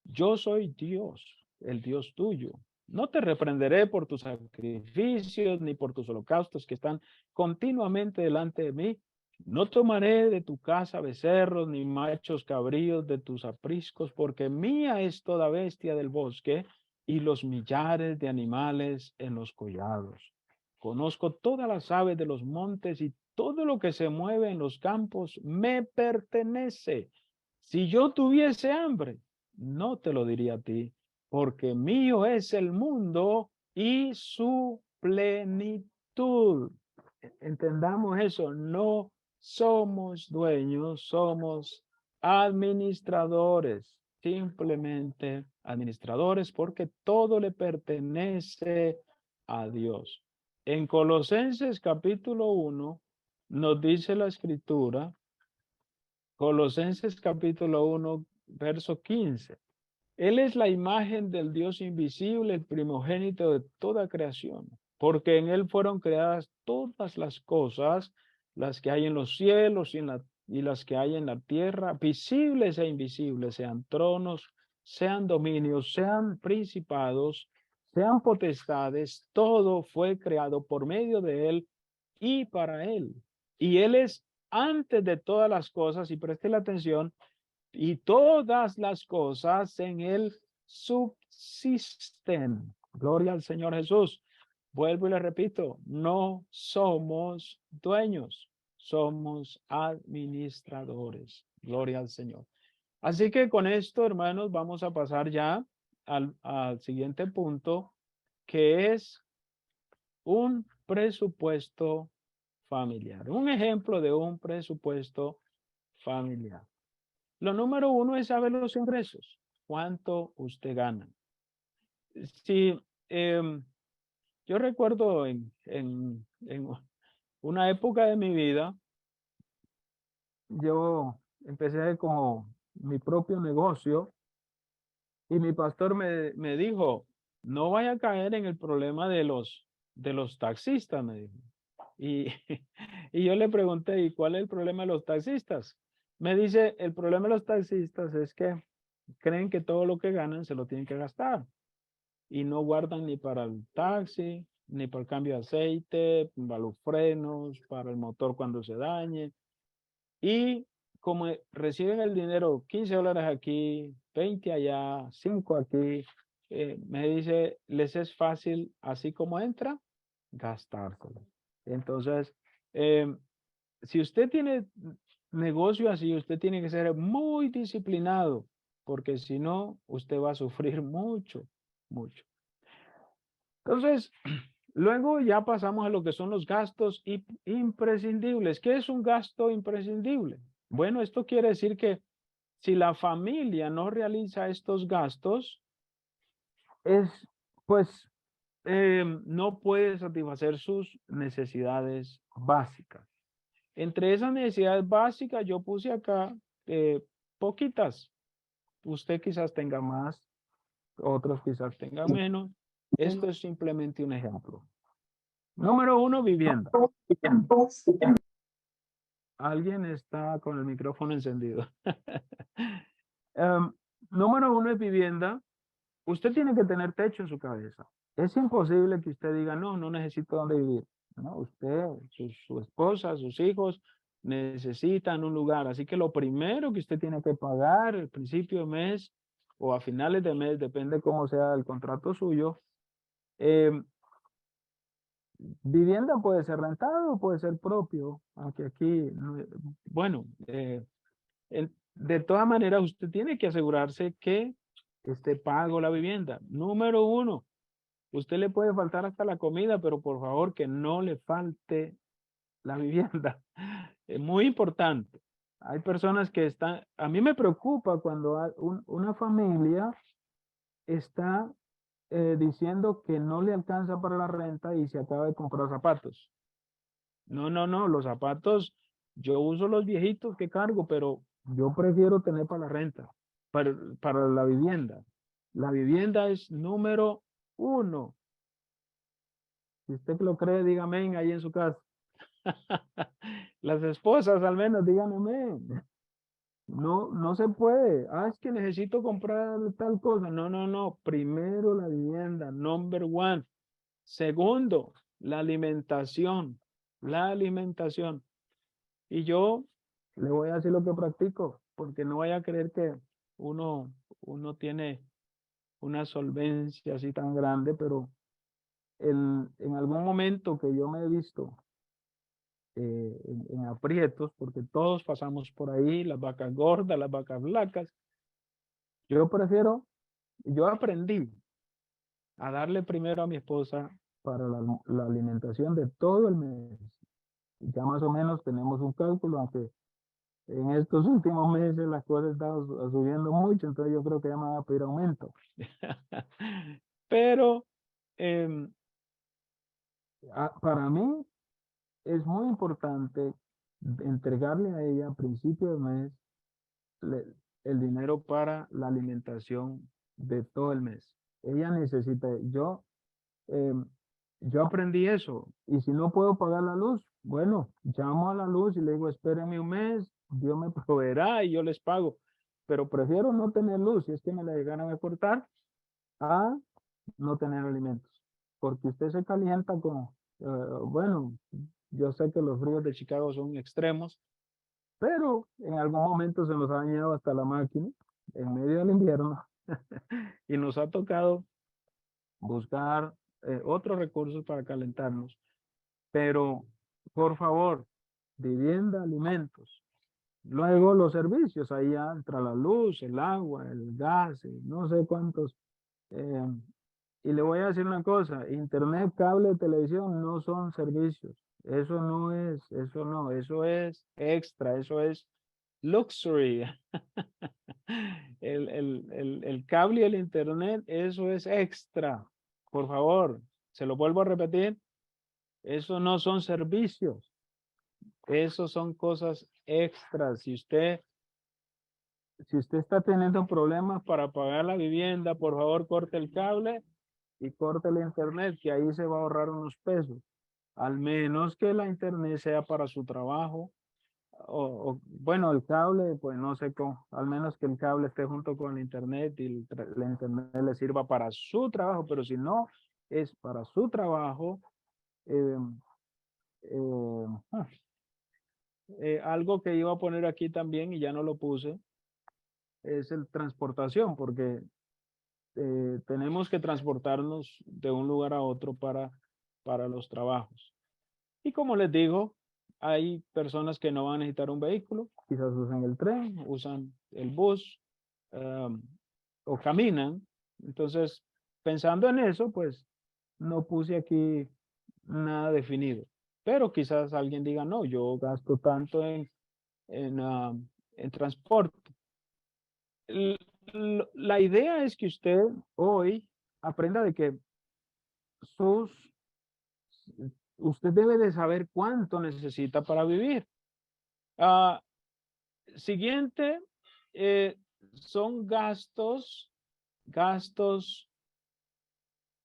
Yo soy Dios, el Dios tuyo. No te reprenderé por tus sacrificios ni por tus holocaustos que están continuamente delante de mí. No tomaré de tu casa becerros ni machos cabríos de tus apriscos, porque mía es toda bestia del bosque y los millares de animales en los collados. Conozco todas las aves de los montes y todo lo que se mueve en los campos me pertenece. Si yo tuviese hambre, no te lo diría a ti, porque mío es el mundo y su plenitud. Entendamos eso, no somos dueños, somos administradores, simplemente administradores, porque todo le pertenece a Dios. En Colosenses capítulo 1 nos dice la escritura, Colosenses capítulo 1, verso 15. Él es la imagen del Dios invisible, el primogénito de toda creación, porque en él fueron creadas todas las cosas, las que hay en los cielos y las que hay en la tierra, visibles e invisibles, sean tronos, sean dominios, sean principados, sean potestades, todo fue creado por medio de él y para él. Y él es antes de todas las cosas, y preste la atención, y todas las cosas en él subsisten. Gloria al Señor Jesús. Vuelvo y le repito, no somos dueños, somos administradores. Gloria al Señor. Así que con esto, hermanos, vamos a pasar ya al siguiente punto, que es un presupuesto familiar. Un ejemplo de un presupuesto familiar. Lo número uno es saber los ingresos. ¿Cuánto usted gana? Si yo recuerdo en una época de mi vida, yo empecé como mi propio negocio y mi pastor me dijo, no vaya a caer en el problema de los taxistas, me dijo. Y, y yo le pregunté, ¿y cuál es el problema de los taxistas? Me dice, el problema de los taxistas es que creen que todo lo que ganan se lo tienen que gastar y no guardan ni para el taxi, ni para el cambio de aceite, para los frenos, para el motor cuando se dañe. Y como reciben el dinero, $15 aquí, 20 allá, 5 aquí, me dice, les es fácil, así como entra, gastárselo. Entonces, Eh, si usted tiene negocio así, usted tiene que ser muy disciplinado, porque si no, usted va a sufrir mucho, mucho. Entonces, luego ya pasamos a lo que son los gastos imprescindibles. ¿Qué es un gasto imprescindible? Bueno, esto quiere decir que si la familia no realiza estos gastos, es, pues, no puede satisfacer sus necesidades básicas. Entre esas necesidades básicas, yo puse acá poquitas. Usted quizás tenga más, otros quizás tengan menos. Esto es simplemente un ejemplo. Número uno, vivienda. Alguien está con el micrófono encendido. Em, Número uno es vivienda. Usted tiene que tener techo en su cabeza. Es imposible que usted diga, no, no necesito dónde vivir. No, usted, su esposa, sus hijos necesitan un lugar. Así que lo primero que usted tiene que pagar al principio de mes o a finales de mes, depende cómo sea el contrato suyo. em, Vivienda puede ser rentado o puede ser propio, aunque aquí, bueno, de todas maneras usted tiene que asegurarse que esté pago la vivienda. Número uno, usted le puede faltar hasta la comida, pero por favor que no le falte la vivienda. Es muy importante. Hay personas que están, a mí me preocupa cuando una familia está diciendo que no le alcanza para la renta y se acaba de comprar zapatos. No, no, no, los zapatos, yo uso los viejitos que cargo, pero yo prefiero tener para la renta, para la vivienda. La vivienda es número uno. Si usted lo cree, dígame ahí en su casa. Las esposas al menos, díganme. No, no se puede. Ah, es que necesito comprar tal cosa. No, no, no. Primero la vivienda, number one. Segundo, la alimentación. La alimentación. Y yo le voy a decir lo que practico, porque no vaya a creer que uno tiene una solvencia así tan grande, pero en algún momento que yo me he visto en aprietos, porque todos pasamos por ahí, las vacas gordas, las vacas flacas, yo prefiero, yo aprendí a darle primero a mi esposa para la alimentación de todo el mes. Ya más o menos tenemos un cálculo, aunque en estos últimos meses las cosas están subiendo mucho, entonces yo creo que ya me van a pedir aumento. Pero em, para mí es muy importante entregarle a ella a principio de mes el dinero para la alimentación de todo el mes. Ella necesita, em, yo aprendí eso, y si no puedo pagar la luz, bueno, llamo a la luz y le digo, espérenme un mes, Dios me proveerá y yo les pago, pero prefiero no tener luz si es que me la llegaran a cortar a no tener alimentos, porque usted se calienta con, bueno, yo sé que los fríos de Chicago son extremos, pero en algún momento se nos ha dañado hasta la máquina en medio del invierno y nos ha tocado buscar otros recursos para calentarnos. Pero, por favor, vivienda, alimentos. Luego los servicios, ahí ya entra la luz, el agua, el gas, no sé cuántos. eh, y le voy a decir una cosa, internet, cable, televisión no son servicios. Eso no es, eso no, eso es extra, eso es luxury. El cable y el internet, eso es extra. Por favor, se lo vuelvo a repetir, eso no son servicios, eso son cosas extras. Si usted está teniendo problemas para pagar la vivienda, por favor corte el cable y corte el internet, que ahí se va a ahorrar unos pesos. Al menos que la internet sea para su trabajo. Bueno, el cable, pues no sé cómo, al menos que el cable esté junto con el internet y la internet le sirva para su trabajo, pero si no es para su trabajo, eh, eh, ah, algo que iba a poner aquí también y ya no lo puse, es el transportación, porque tenemos que transportarnos de un lugar a otro para los trabajos. Y como les digo, hay personas que no van a necesitar un vehículo, quizás usan el tren, usan el bus, um, o caminan. Entonces, pensando en eso, pues no puse aquí nada definido. Pero quizás alguien diga, no, yo gasto tanto en transporte. La idea es que usted hoy aprenda de que sus, usted debe de saber cuánto necesita para vivir. Ah, siguiente, son gastos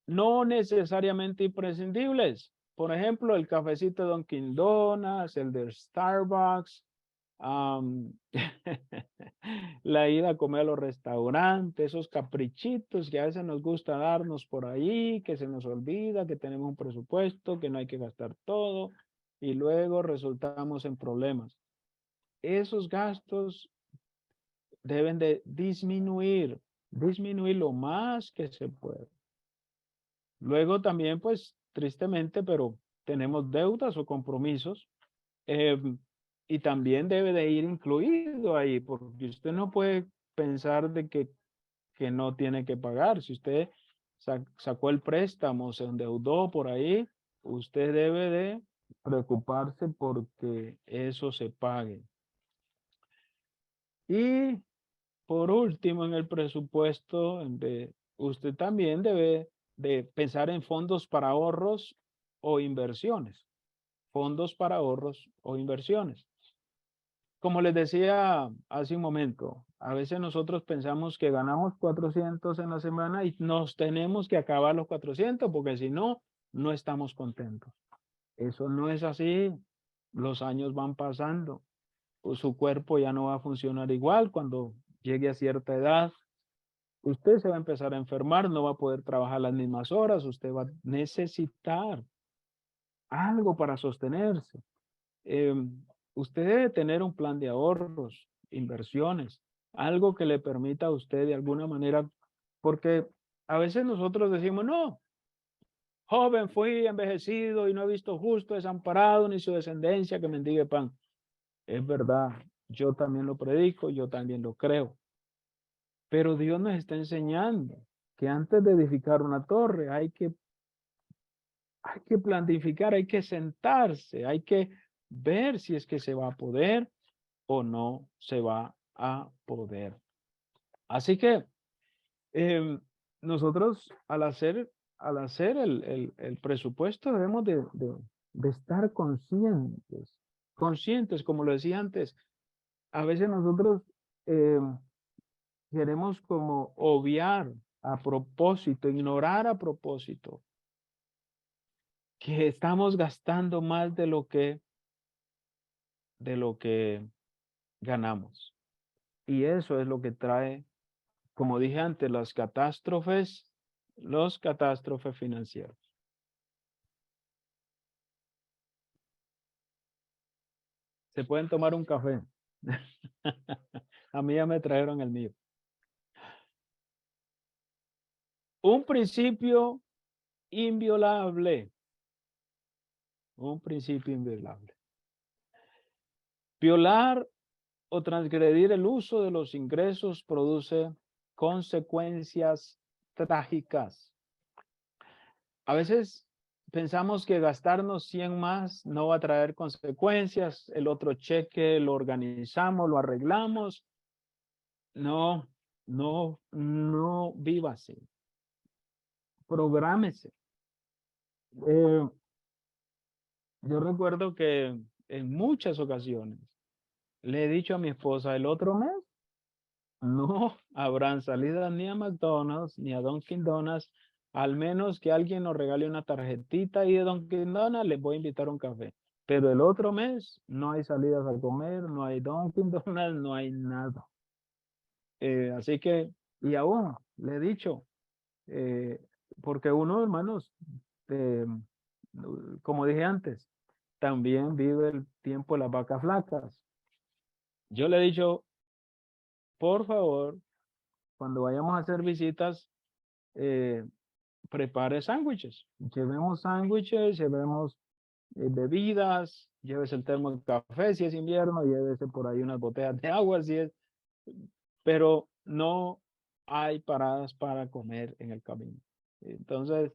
no necesariamente imprescindibles. Por ejemplo, el cafecito de Dunkin' Donuts, el de Starbucks, am, la ida a comer a los restaurantes, esos caprichitos que a veces nos gusta darnos por ahí, que se nos olvida que tenemos un presupuesto, que no hay que gastar todo y luego resultamos en problemas. Esos gastos deben de disminuir lo más que se pueda. Luego también, pues, tristemente, pero tenemos deudas o compromisos, y también debe de ir incluido ahí, porque usted no puede pensar de que no tiene que pagar. Si usted sacó el préstamo, se endeudó por ahí, usted debe de preocuparse porque eso se pague. Y por último, en el presupuesto, usted también debe de pensar en fondos para ahorros o inversiones. Fondos para ahorros o inversiones. Como les decía hace un momento, a veces nosotros pensamos que ganamos 400 en la semana y nos tenemos que acabar los 400 porque si no, no estamos contentos. Eso no es así. Los años van pasando. Su cuerpo ya no va a funcionar igual cuando llegue a cierta edad. Usted se va a empezar a enfermar, no va a poder trabajar las mismas horas, usted va a necesitar algo para sostenerse. Eh, Usted debe tener un plan de ahorros, inversiones, algo que le permita a usted de alguna manera, porque a veces nosotros decimos, no, joven fui envejecido y no he visto justo desamparado ni su descendencia que mendigue pan. Es verdad, yo también lo predico, yo también lo creo. Pero Dios nos está enseñando que antes de edificar una torre hay que planificar, hay que sentarse, hay que ver si es que se va a poder o no se va a poder. Así que nosotros al hacer el presupuesto debemos de estar conscientes, como lo decía antes. A veces nosotros queremos como obviar a propósito, ignorar a propósito, que estamos gastando más de lo que ganamos. Y eso es lo que trae, como dije antes, los catástrofes financieros. Se pueden tomar un café. A mí ya me trajeron el mío. Un principio inviolable. Un principio inviolable. Violar o transgredir el uso de los ingresos produce consecuencias trágicas. A veces pensamos que gastarnos 100 más no va a traer consecuencias, el otro cheque lo organizamos, lo arreglamos. No, no viva así. Prográmese. Eh, yo recuerdo que en muchas ocasiones le he dicho a mi esposa, el otro mes no habrán salidas ni a McDonald's ni a Dunkin' Donuts, al menos que alguien nos regale una tarjetita y de Dunkin' Donuts les voy a invitar un café. Pero el otro mes no hay salidas a comer, no hay Dunkin' Donuts, no hay nada. Así que, y aún le he dicho, eh, porque uno, hermanos, eh, como dije antes, también vive el tiempo de las vacas flacas. Yo le he dicho, por favor, cuando vayamos a hacer visitas, eh, prepare sándwiches. Llevemos sándwiches, llevemos bebidas, llévese el termo de café si es invierno, llévese por ahí unas botellas de agua si es, pero no hay paradas para comer en el camino. Entonces,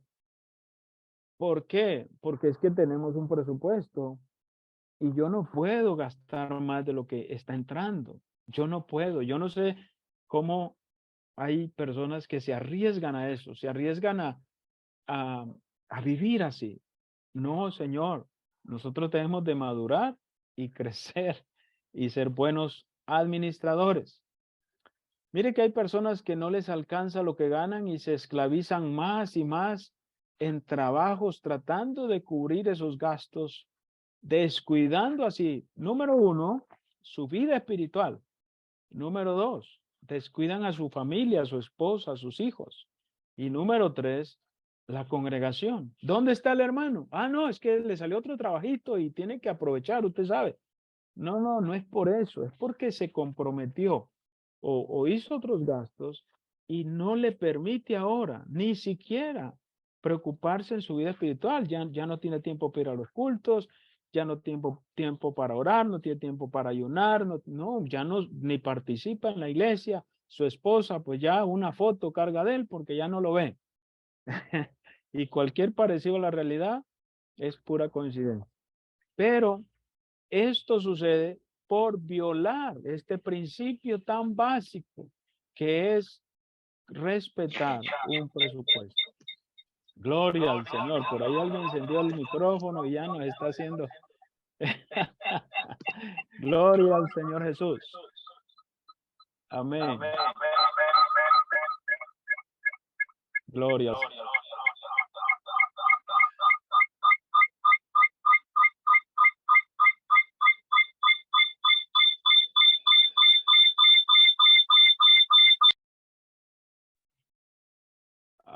¿por qué? Porque es que tenemos un presupuesto y yo no puedo gastar más de lo que está entrando. Yo no puedo, yo no sé cómo hay personas que se arriesgan a eso, se arriesgan a, a vivir así. No, señor, nosotros tenemos de madurar y crecer y ser buenos administradores. Mire que hay personas que no les alcanza lo que ganan y se esclavizan más y más en trabajos tratando de cubrir esos gastos, descuidando así, número uno, su vida espiritual. Número dos, descuidan a su familia, a su esposa, a sus hijos. Y número tres, la congregación. ¿Dónde está el hermano? Ah, no, es que le salió otro trabajito y tiene que aprovechar, usted sabe. No, no, no es por eso, es porque se comprometió o hizo otros gastos y no le permite ahora ni siquiera preocuparse en su vida espiritual. Ya no tiene tiempo para ir a los cultos, ya no tiene tiempo para orar, no tiene tiempo para ayunar, no, ya no, ni participa en la iglesia. Su esposa, pues ya una foto carga de él porque ya no lo ve. Y cualquier parecido a la realidad es pura coincidencia. Pero esto sucede por violar este principio tan básico que es respetar un presupuesto. Gloria al Señor. Por ahí alguien encendió el micrófono y ya nos está haciendo. Gloria al Señor Jesús. Amén. Gloria al Señor.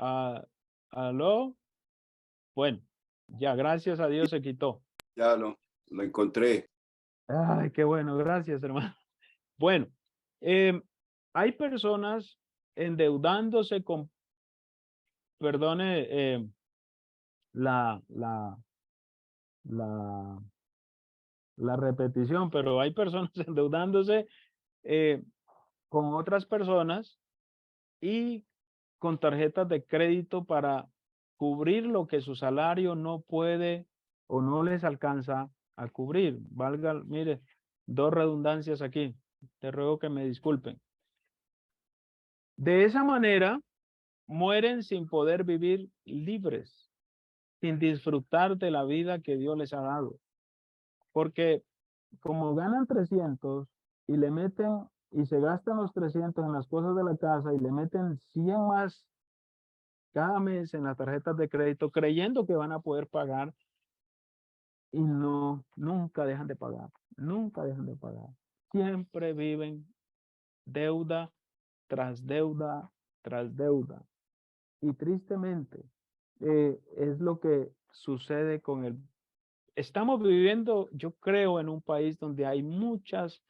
Ah, ¿aló? Bueno, ya gracias a Dios se quitó. Ya lo encontré. Ay, qué bueno, gracias, hermano. Bueno, hay personas endeudándose con, perdone, la, la, la, la repetición, pero hay personas endeudándose eh, con otras personas y con tarjetas de crédito para cubrir lo que su salario no puede o no les alcanza a cubrir. Valga, mire, dos redundancias aquí. Te ruego que me disculpen. De esa manera, mueren sin poder vivir libres, sin disfrutar de la vida que Dios les ha dado. Porque como ganan 300 y le meten y se gastan los 300 en las cosas de la casa y le meten 100 más cada mes en las tarjetas de crédito creyendo que van a poder pagar y no, nunca dejan de pagar, nunca dejan de pagar. Siempre viven deuda tras deuda tras deuda. Y tristemente es lo que sucede con el... Estamos viviendo, yo creo, en un país donde hay muchas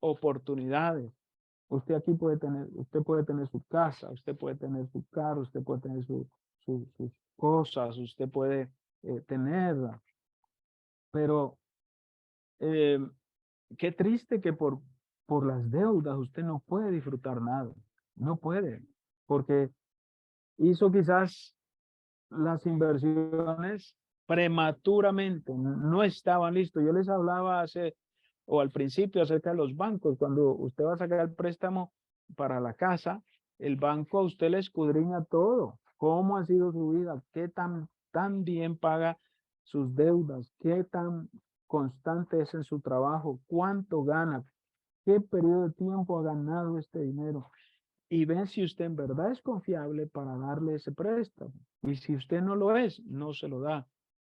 oportunidades. Usted puede tener su casa, usted puede tener su carro, usted puede tener sus cosas, usted puede tenerla, pero eh, qué triste que por las deudas usted no puede disfrutar nada, no puede, porque hizo quizás las inversiones prematuramente, no estaban listos. Yo les hablaba hace o al principio acerca de los bancos. Cuando usted va a sacar el préstamo para la casa, el banco a usted le escudriña todo. ¿Cómo ha sido su vida? ¿Qué tan bien paga sus deudas? ¿Qué tan constante es en su trabajo? ¿Cuánto gana? ¿Qué periodo de tiempo ha ganado este dinero? Y ven si usted en verdad es confiable para darle ese préstamo. Y si usted no lo es, no se lo da.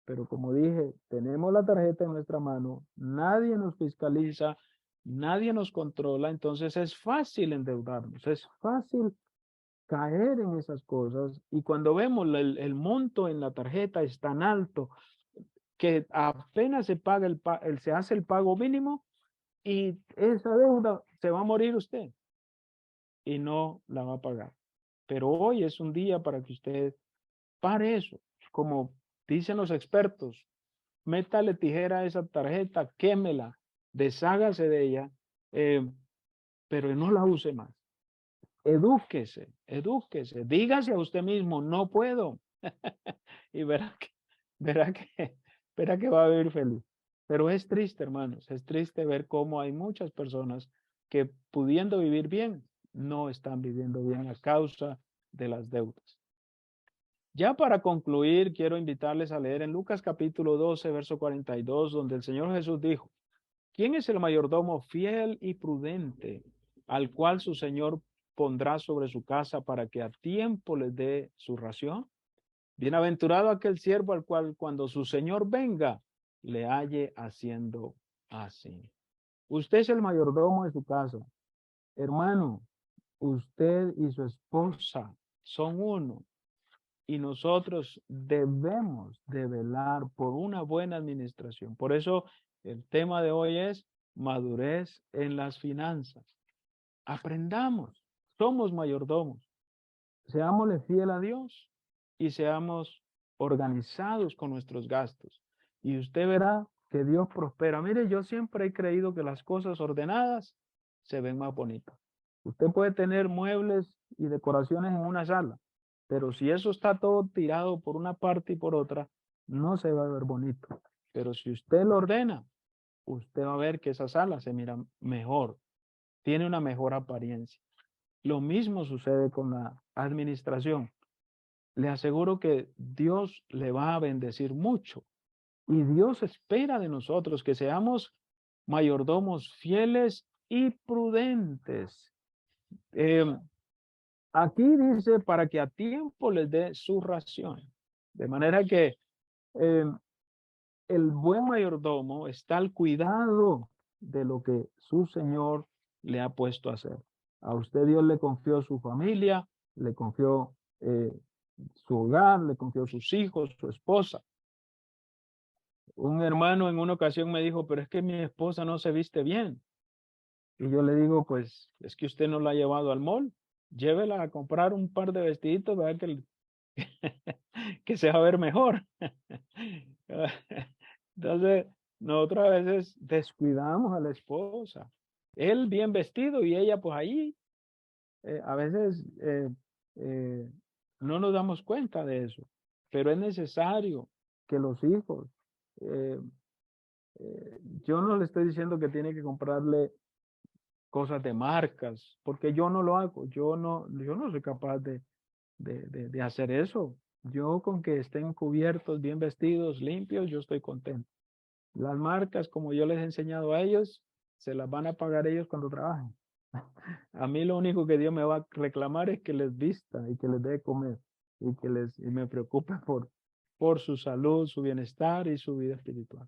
Pero como dije, tenemos la tarjeta en nuestra mano, nadie nos fiscaliza, nadie nos controla, entonces es fácil endeudarnos, es fácil caer en esas cosas. Y cuando vemos el monto en la tarjeta es tan alto que apenas se paga se hace el pago mínimo y esa deuda se va a morir usted y no la va a pagar. Pero hoy es un día para que usted pare eso. Como dicen los expertos, métale tijera a esa tarjeta, quémela, deshágase de ella, pero no la use más. Edúquese, edúquese, dígase a usted mismo, no puedo. Y verá que, verá que va a vivir feliz. Pero es triste, hermanos, es triste ver cómo hay muchas personas que pudiendo vivir bien, no están viviendo bien a causa de las deudas. Ya para concluir, quiero invitarles a leer en Lucas capítulo 12, verso 42, donde el Señor Jesús dijo, ¿quién es el mayordomo fiel y prudente al cual su Señor pondrá sobre su casa para que a tiempo les dé su ración? Bienaventurado aquel siervo al cual cuando su Señor venga, le halle haciendo así. Usted es el mayordomo de su casa. Hermano, usted y su esposa son uno. Y nosotros debemos de velar por una buena administración. Por eso el tema de hoy es madurez en las finanzas. Aprendamos, somos mayordomos. Seámosle fiel a Dios y seamos organizados con nuestros gastos. Y usted verá que Dios prospera. Mire, yo siempre he creído que las cosas ordenadas se ven más bonitas. Usted puede tener muebles y decoraciones en una sala, pero si eso está todo tirado por una parte y por otra, no se va a ver bonito. Pero si usted lo ordena, usted va a ver que esa sala se mira mejor, tiene una mejor apariencia. Lo mismo sucede con la administración. Le aseguro que Dios le va a bendecir mucho y Dios espera de nosotros que seamos mayordomos fieles y prudentes. Aquí dice para que a tiempo les dé su ración. De manera que el buen mayordomo está al cuidado de lo que su Señor le ha puesto a hacer. A usted Dios le confió su familia, le confió su hogar, le confió sus hijos, su esposa. Un hermano en una ocasión me dijo, pero es que mi esposa no se viste bien. Y yo le digo, pues es que usted no la ha llevado al mall. Llévela a comprar un par de vestiditos, ¿verdad? Que se va a ver mejor. Entonces, nosotros a veces descuidamos a la esposa. Él bien vestido y ella pues ahí. A veces no nos damos cuenta de eso, pero es necesario que los hijos, eh, yo no le estoy diciendo que tiene que comprarle cosas de marcas, porque yo no lo hago, yo no soy capaz de hacer eso. Yo con que estén cubiertos, bien vestidos, limpios, yo estoy contento. Las marcas, como yo les he enseñado a ellos, se las van a pagar ellos cuando trabajen. A mí lo único que Dios me va a reclamar es que les vista y que les dé comer y me preocupe por su salud, su bienestar y su vida espiritual.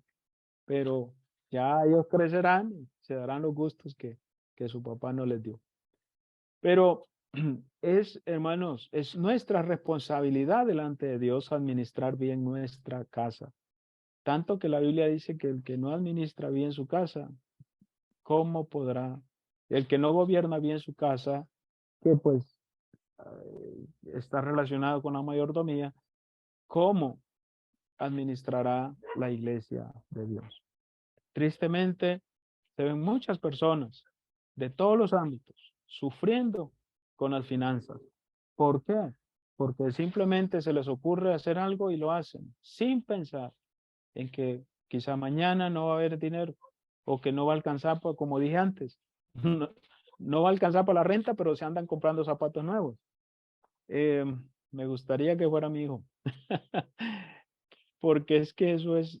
Pero ya ellos crecerán y se darán los gustos que su papá no les dio. Pero hermanos, es nuestra responsabilidad delante de Dios administrar bien nuestra casa. Tanto que la Biblia dice que el que no administra bien su casa, ¿cómo podrá? El que no gobierna bien su casa, que pues está relacionado con la mayordomía, ¿cómo administrará la iglesia de Dios? Tristemente, se ven muchas personas de todos los ámbitos sufriendo con las finanzas. ¿Por qué? Porque simplemente se les ocurre hacer algo y lo hacen sin pensar en que quizá mañana no va a haber dinero o que no va a alcanzar, como dije antes, no va a alcanzar para la renta, pero se andan comprando zapatos nuevos. Me gustaría que fuera mi hijo, porque es que eso es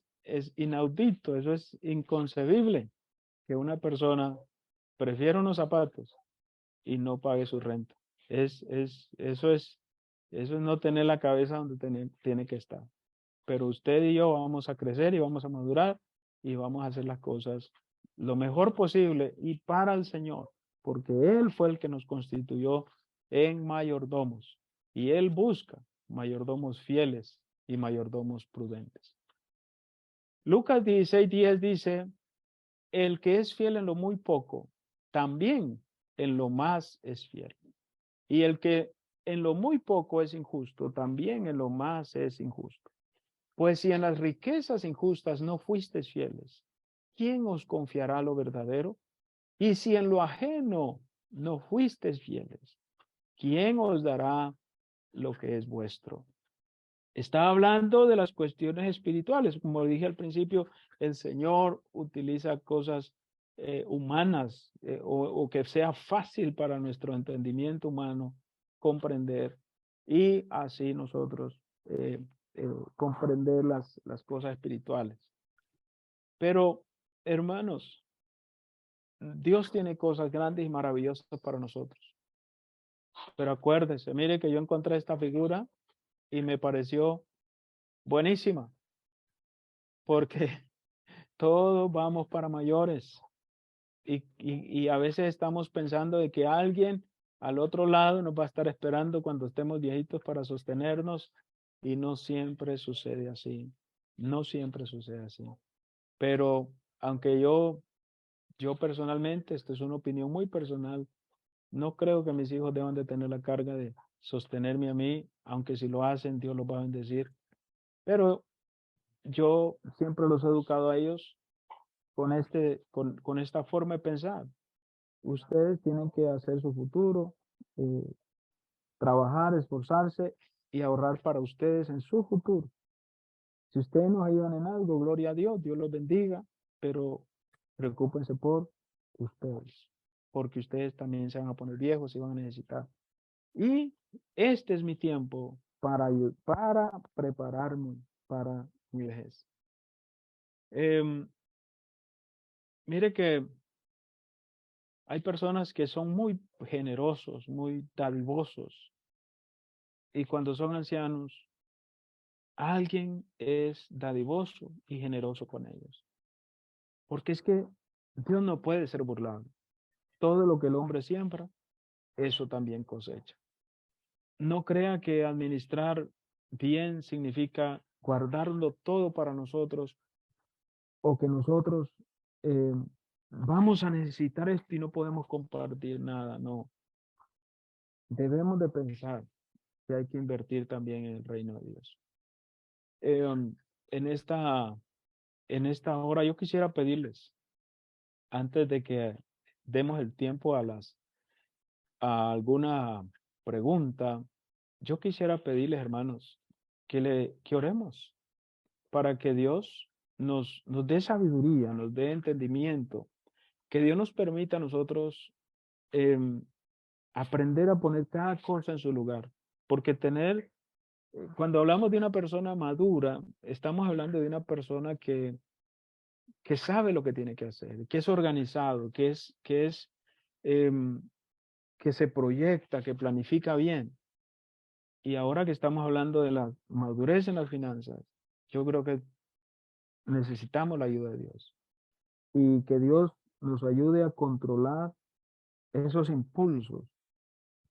inaudito, eso es inconcebible, que una persona prefiera unos zapatos y no pague su renta. Eso es no tener la cabeza donde tiene que estar. Pero usted y yo vamos a crecer y vamos a madurar y vamos a hacer las cosas lo mejor posible y para el Señor, porque Él fue el que nos constituyó en mayordomos y Él busca mayordomos fieles y mayordomos prudentes. Lucas 16:10 dice, el que es fiel en lo muy poco, también en lo más es fiel. Y el que en lo muy poco es injusto, también en lo más es injusto. Pues si en las riquezas injustas no fuisteis fieles, ¿quién os confiará lo verdadero? Y si en lo ajeno no fuisteis fieles, ¿quién os dará lo que es vuestro? Está hablando de las cuestiones espirituales. Como dije al principio, el Señor utiliza cosas humanas o que sea fácil para nuestro entendimiento humano comprender y así nosotros comprender las cosas espirituales. Pero, hermanos, Dios tiene cosas grandes y maravillosas para nosotros. Pero acuérdese, mire que yo encontré esta figura y me pareció buenísima, porque todos vamos para mayores y a veces estamos pensando de que alguien al otro lado nos va a estar esperando cuando estemos viejitos para sostenernos y no siempre sucede así. No siempre sucede así. Pero aunque yo personalmente, esto es una opinión muy personal, no creo que mis hijos deban de tener la carga de sostenerme a mí, aunque si lo hacen, Dios los va a bendecir. Pero yo siempre los he educado a ellos con esta forma de pensar. Ustedes tienen que hacer su futuro, eh, trabajar, esforzarse y ahorrar para ustedes en su futuro. Si ustedes nos ayudan en algo, gloria a Dios, Dios los bendiga, pero preocúpense por ustedes, porque ustedes también se van a poner viejos y van a necesitar. Y este es mi tiempo para prepararme para mi vejez. Mire que hay personas que son muy generosos, muy dadivosos, y cuando son ancianos, alguien es dadivoso y generoso con ellos. Porque es que Dios no puede ser burlado. Todo lo que el hombre siembra, eso también cosecha. No crea que administrar bien significa guardarlo todo para nosotros o que nosotros eh, vamos a necesitar esto y no podemos compartir nada. No, debemos de pensar que hay que invertir también en el reino de Dios. Eh, en esta hora yo quisiera pedirles, antes de que demos el tiempo a alguna pregunta, yo quisiera pedirles, hermanos, que oremos para que Dios nos dé sabiduría, nos dé entendimiento, que Dios nos permita a nosotros em, aprender a poner cada cosa en su lugar, porque cuando hablamos de una persona madura, estamos hablando de una persona que sabe lo que tiene que hacer, que es organizado, em, que se proyecta, que planifica bien. Y ahora que estamos hablando de la madurez en las finanzas, yo creo que necesitamos la ayuda de Dios y que Dios nos ayude a controlar esos impulsos.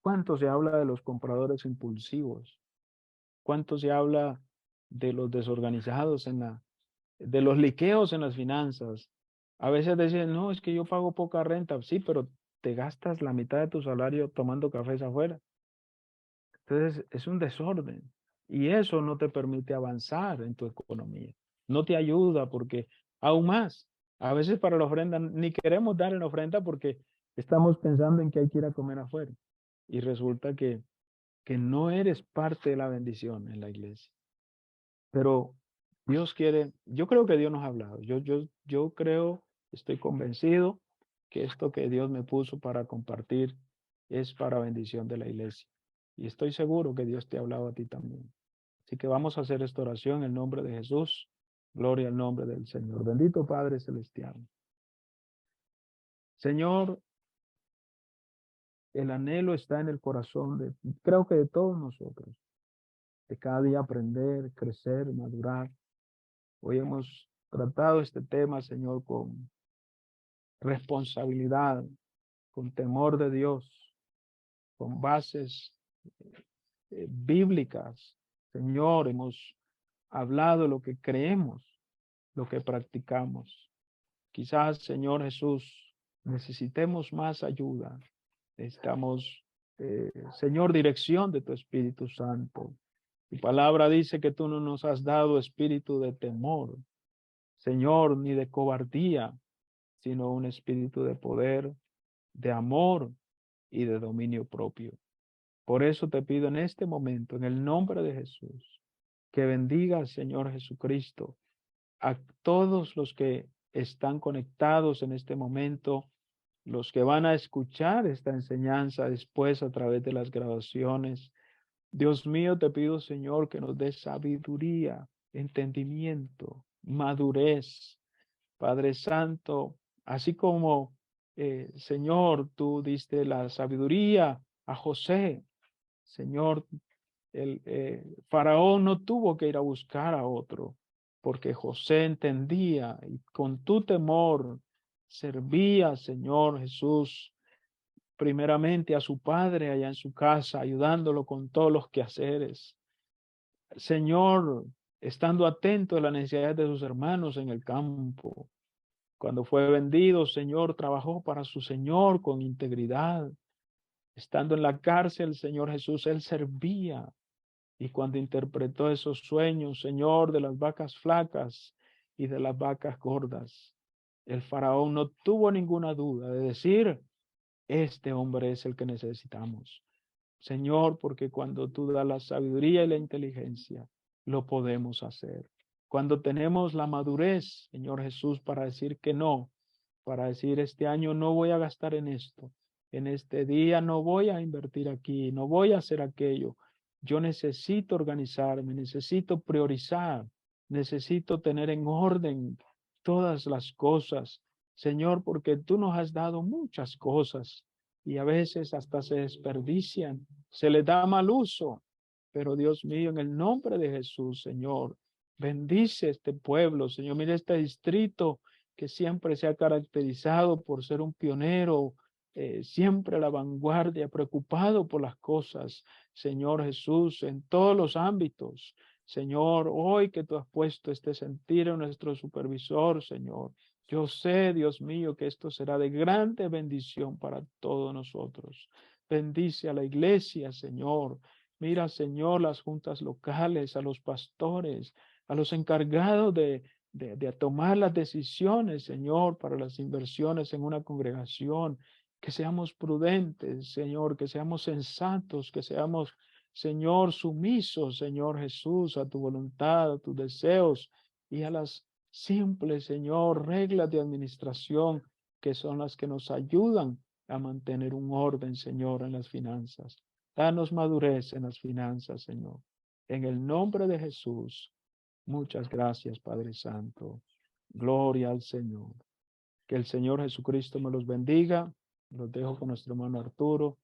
¿Cuánto se habla de los compradores impulsivos? ¿Cuánto se habla de los desorganizados de los liqueos en las finanzas? A veces dicen, no, es que yo pago poca renta. Sí, pero te gastas la mitad de tu salario tomando cafés afuera. Entonces, es un desorden y eso no te permite avanzar en tu economía. No te ayuda porque aún más, a veces para la ofrenda ni queremos dar en la ofrenda porque estamos pensando en que hay que ir a comer afuera y resulta que no eres parte de la bendición en la iglesia. Pero Dios quiere, yo creo que Dios nos ha hablado. Yo creo, estoy convencido que esto que Dios me puso para compartir es para bendición de la iglesia. Y estoy seguro que Dios te ha hablado a ti también. Así que vamos a hacer esta oración en el nombre de Jesús. Gloria al nombre del Señor. Bendito Padre Celestial. Señor, el anhelo está en el corazón creo que de todos nosotros, de cada día aprender, crecer, madurar. Hoy hemos tratado este tema, Señor, con responsabilidad, con temor de Dios, con bases bíblicas. Señor, hemos hablado lo que creemos, lo que practicamos. Quizás, Señor Jesús, necesitemos más ayuda. Necesitamos, Señor, dirección de tu Espíritu Santo. Tu palabra dice que tú no nos has dado espíritu de temor, Señor, ni de cobardía, sino un espíritu de poder, de amor y de dominio propio. Por eso te pido en este momento, en el nombre de Jesús, que bendiga, Señor Jesucristo, a todos los que están conectados en este momento, los que van a escuchar esta enseñanza después a través de las grabaciones. Dios mío, te pido, Señor, que nos des sabiduría, entendimiento, madurez. Padre Santo, así como, Señor, tú diste la sabiduría a José, Señor, el faraón no tuvo que ir a buscar a otro, porque José entendía y con tu temor servía, Señor Jesús, primeramente a su padre allá en su casa, ayudándolo con todos los quehaceres. Señor, estando atento a la necesidad de sus hermanos en el campo. Cuando fue vendido, Señor, trabajó para su Señor con integridad. Estando en la cárcel, Señor Jesús, él servía. Y cuando interpretó esos sueños, Señor, de las vacas flacas y de las vacas gordas, el faraón no tuvo ninguna duda de decir, este hombre es el que necesitamos. Señor, porque cuando tú das la sabiduría y la inteligencia, lo podemos hacer. Cuando tenemos la madurez, Señor Jesús, para decir que no, para decir este año no voy a gastar en esto, en este día no voy a invertir aquí, no voy a hacer aquello. Yo necesito organizarme, necesito priorizar, necesito tener en orden todas las cosas, Señor, porque tú nos has dado muchas cosas y a veces hasta se desperdician, se le da mal uso. Pero Dios mío, en el nombre de Jesús, Señor, bendice este pueblo, Señor. Mira este distrito que siempre se ha caracterizado por ser un pionero, siempre a la vanguardia, preocupado por las cosas, Señor Jesús, en todos los ámbitos. Señor, hoy que tú has puesto este sentir en nuestro supervisor, Señor, yo sé, Dios mío, que esto será de grande bendición para todos nosotros. Bendice a la iglesia, Señor. Mira, Señor, las juntas locales, a los pastores, a los encargados de tomar las decisiones, Señor, para las inversiones en una congregación. Que seamos prudentes, Señor, que seamos sensatos, que seamos, Señor, sumisos, Señor Jesús, a tu voluntad, a tus deseos y a las simples, Señor, reglas de administración que son las que nos ayudan a mantener un orden, Señor, en las finanzas. Danos madurez en las finanzas, Señor. En el nombre de Jesús, muchas gracias, Padre Santo. Gloria al Señor. Que el Señor Jesucristo me los bendiga. Los dejo con nuestro hermano Arturo.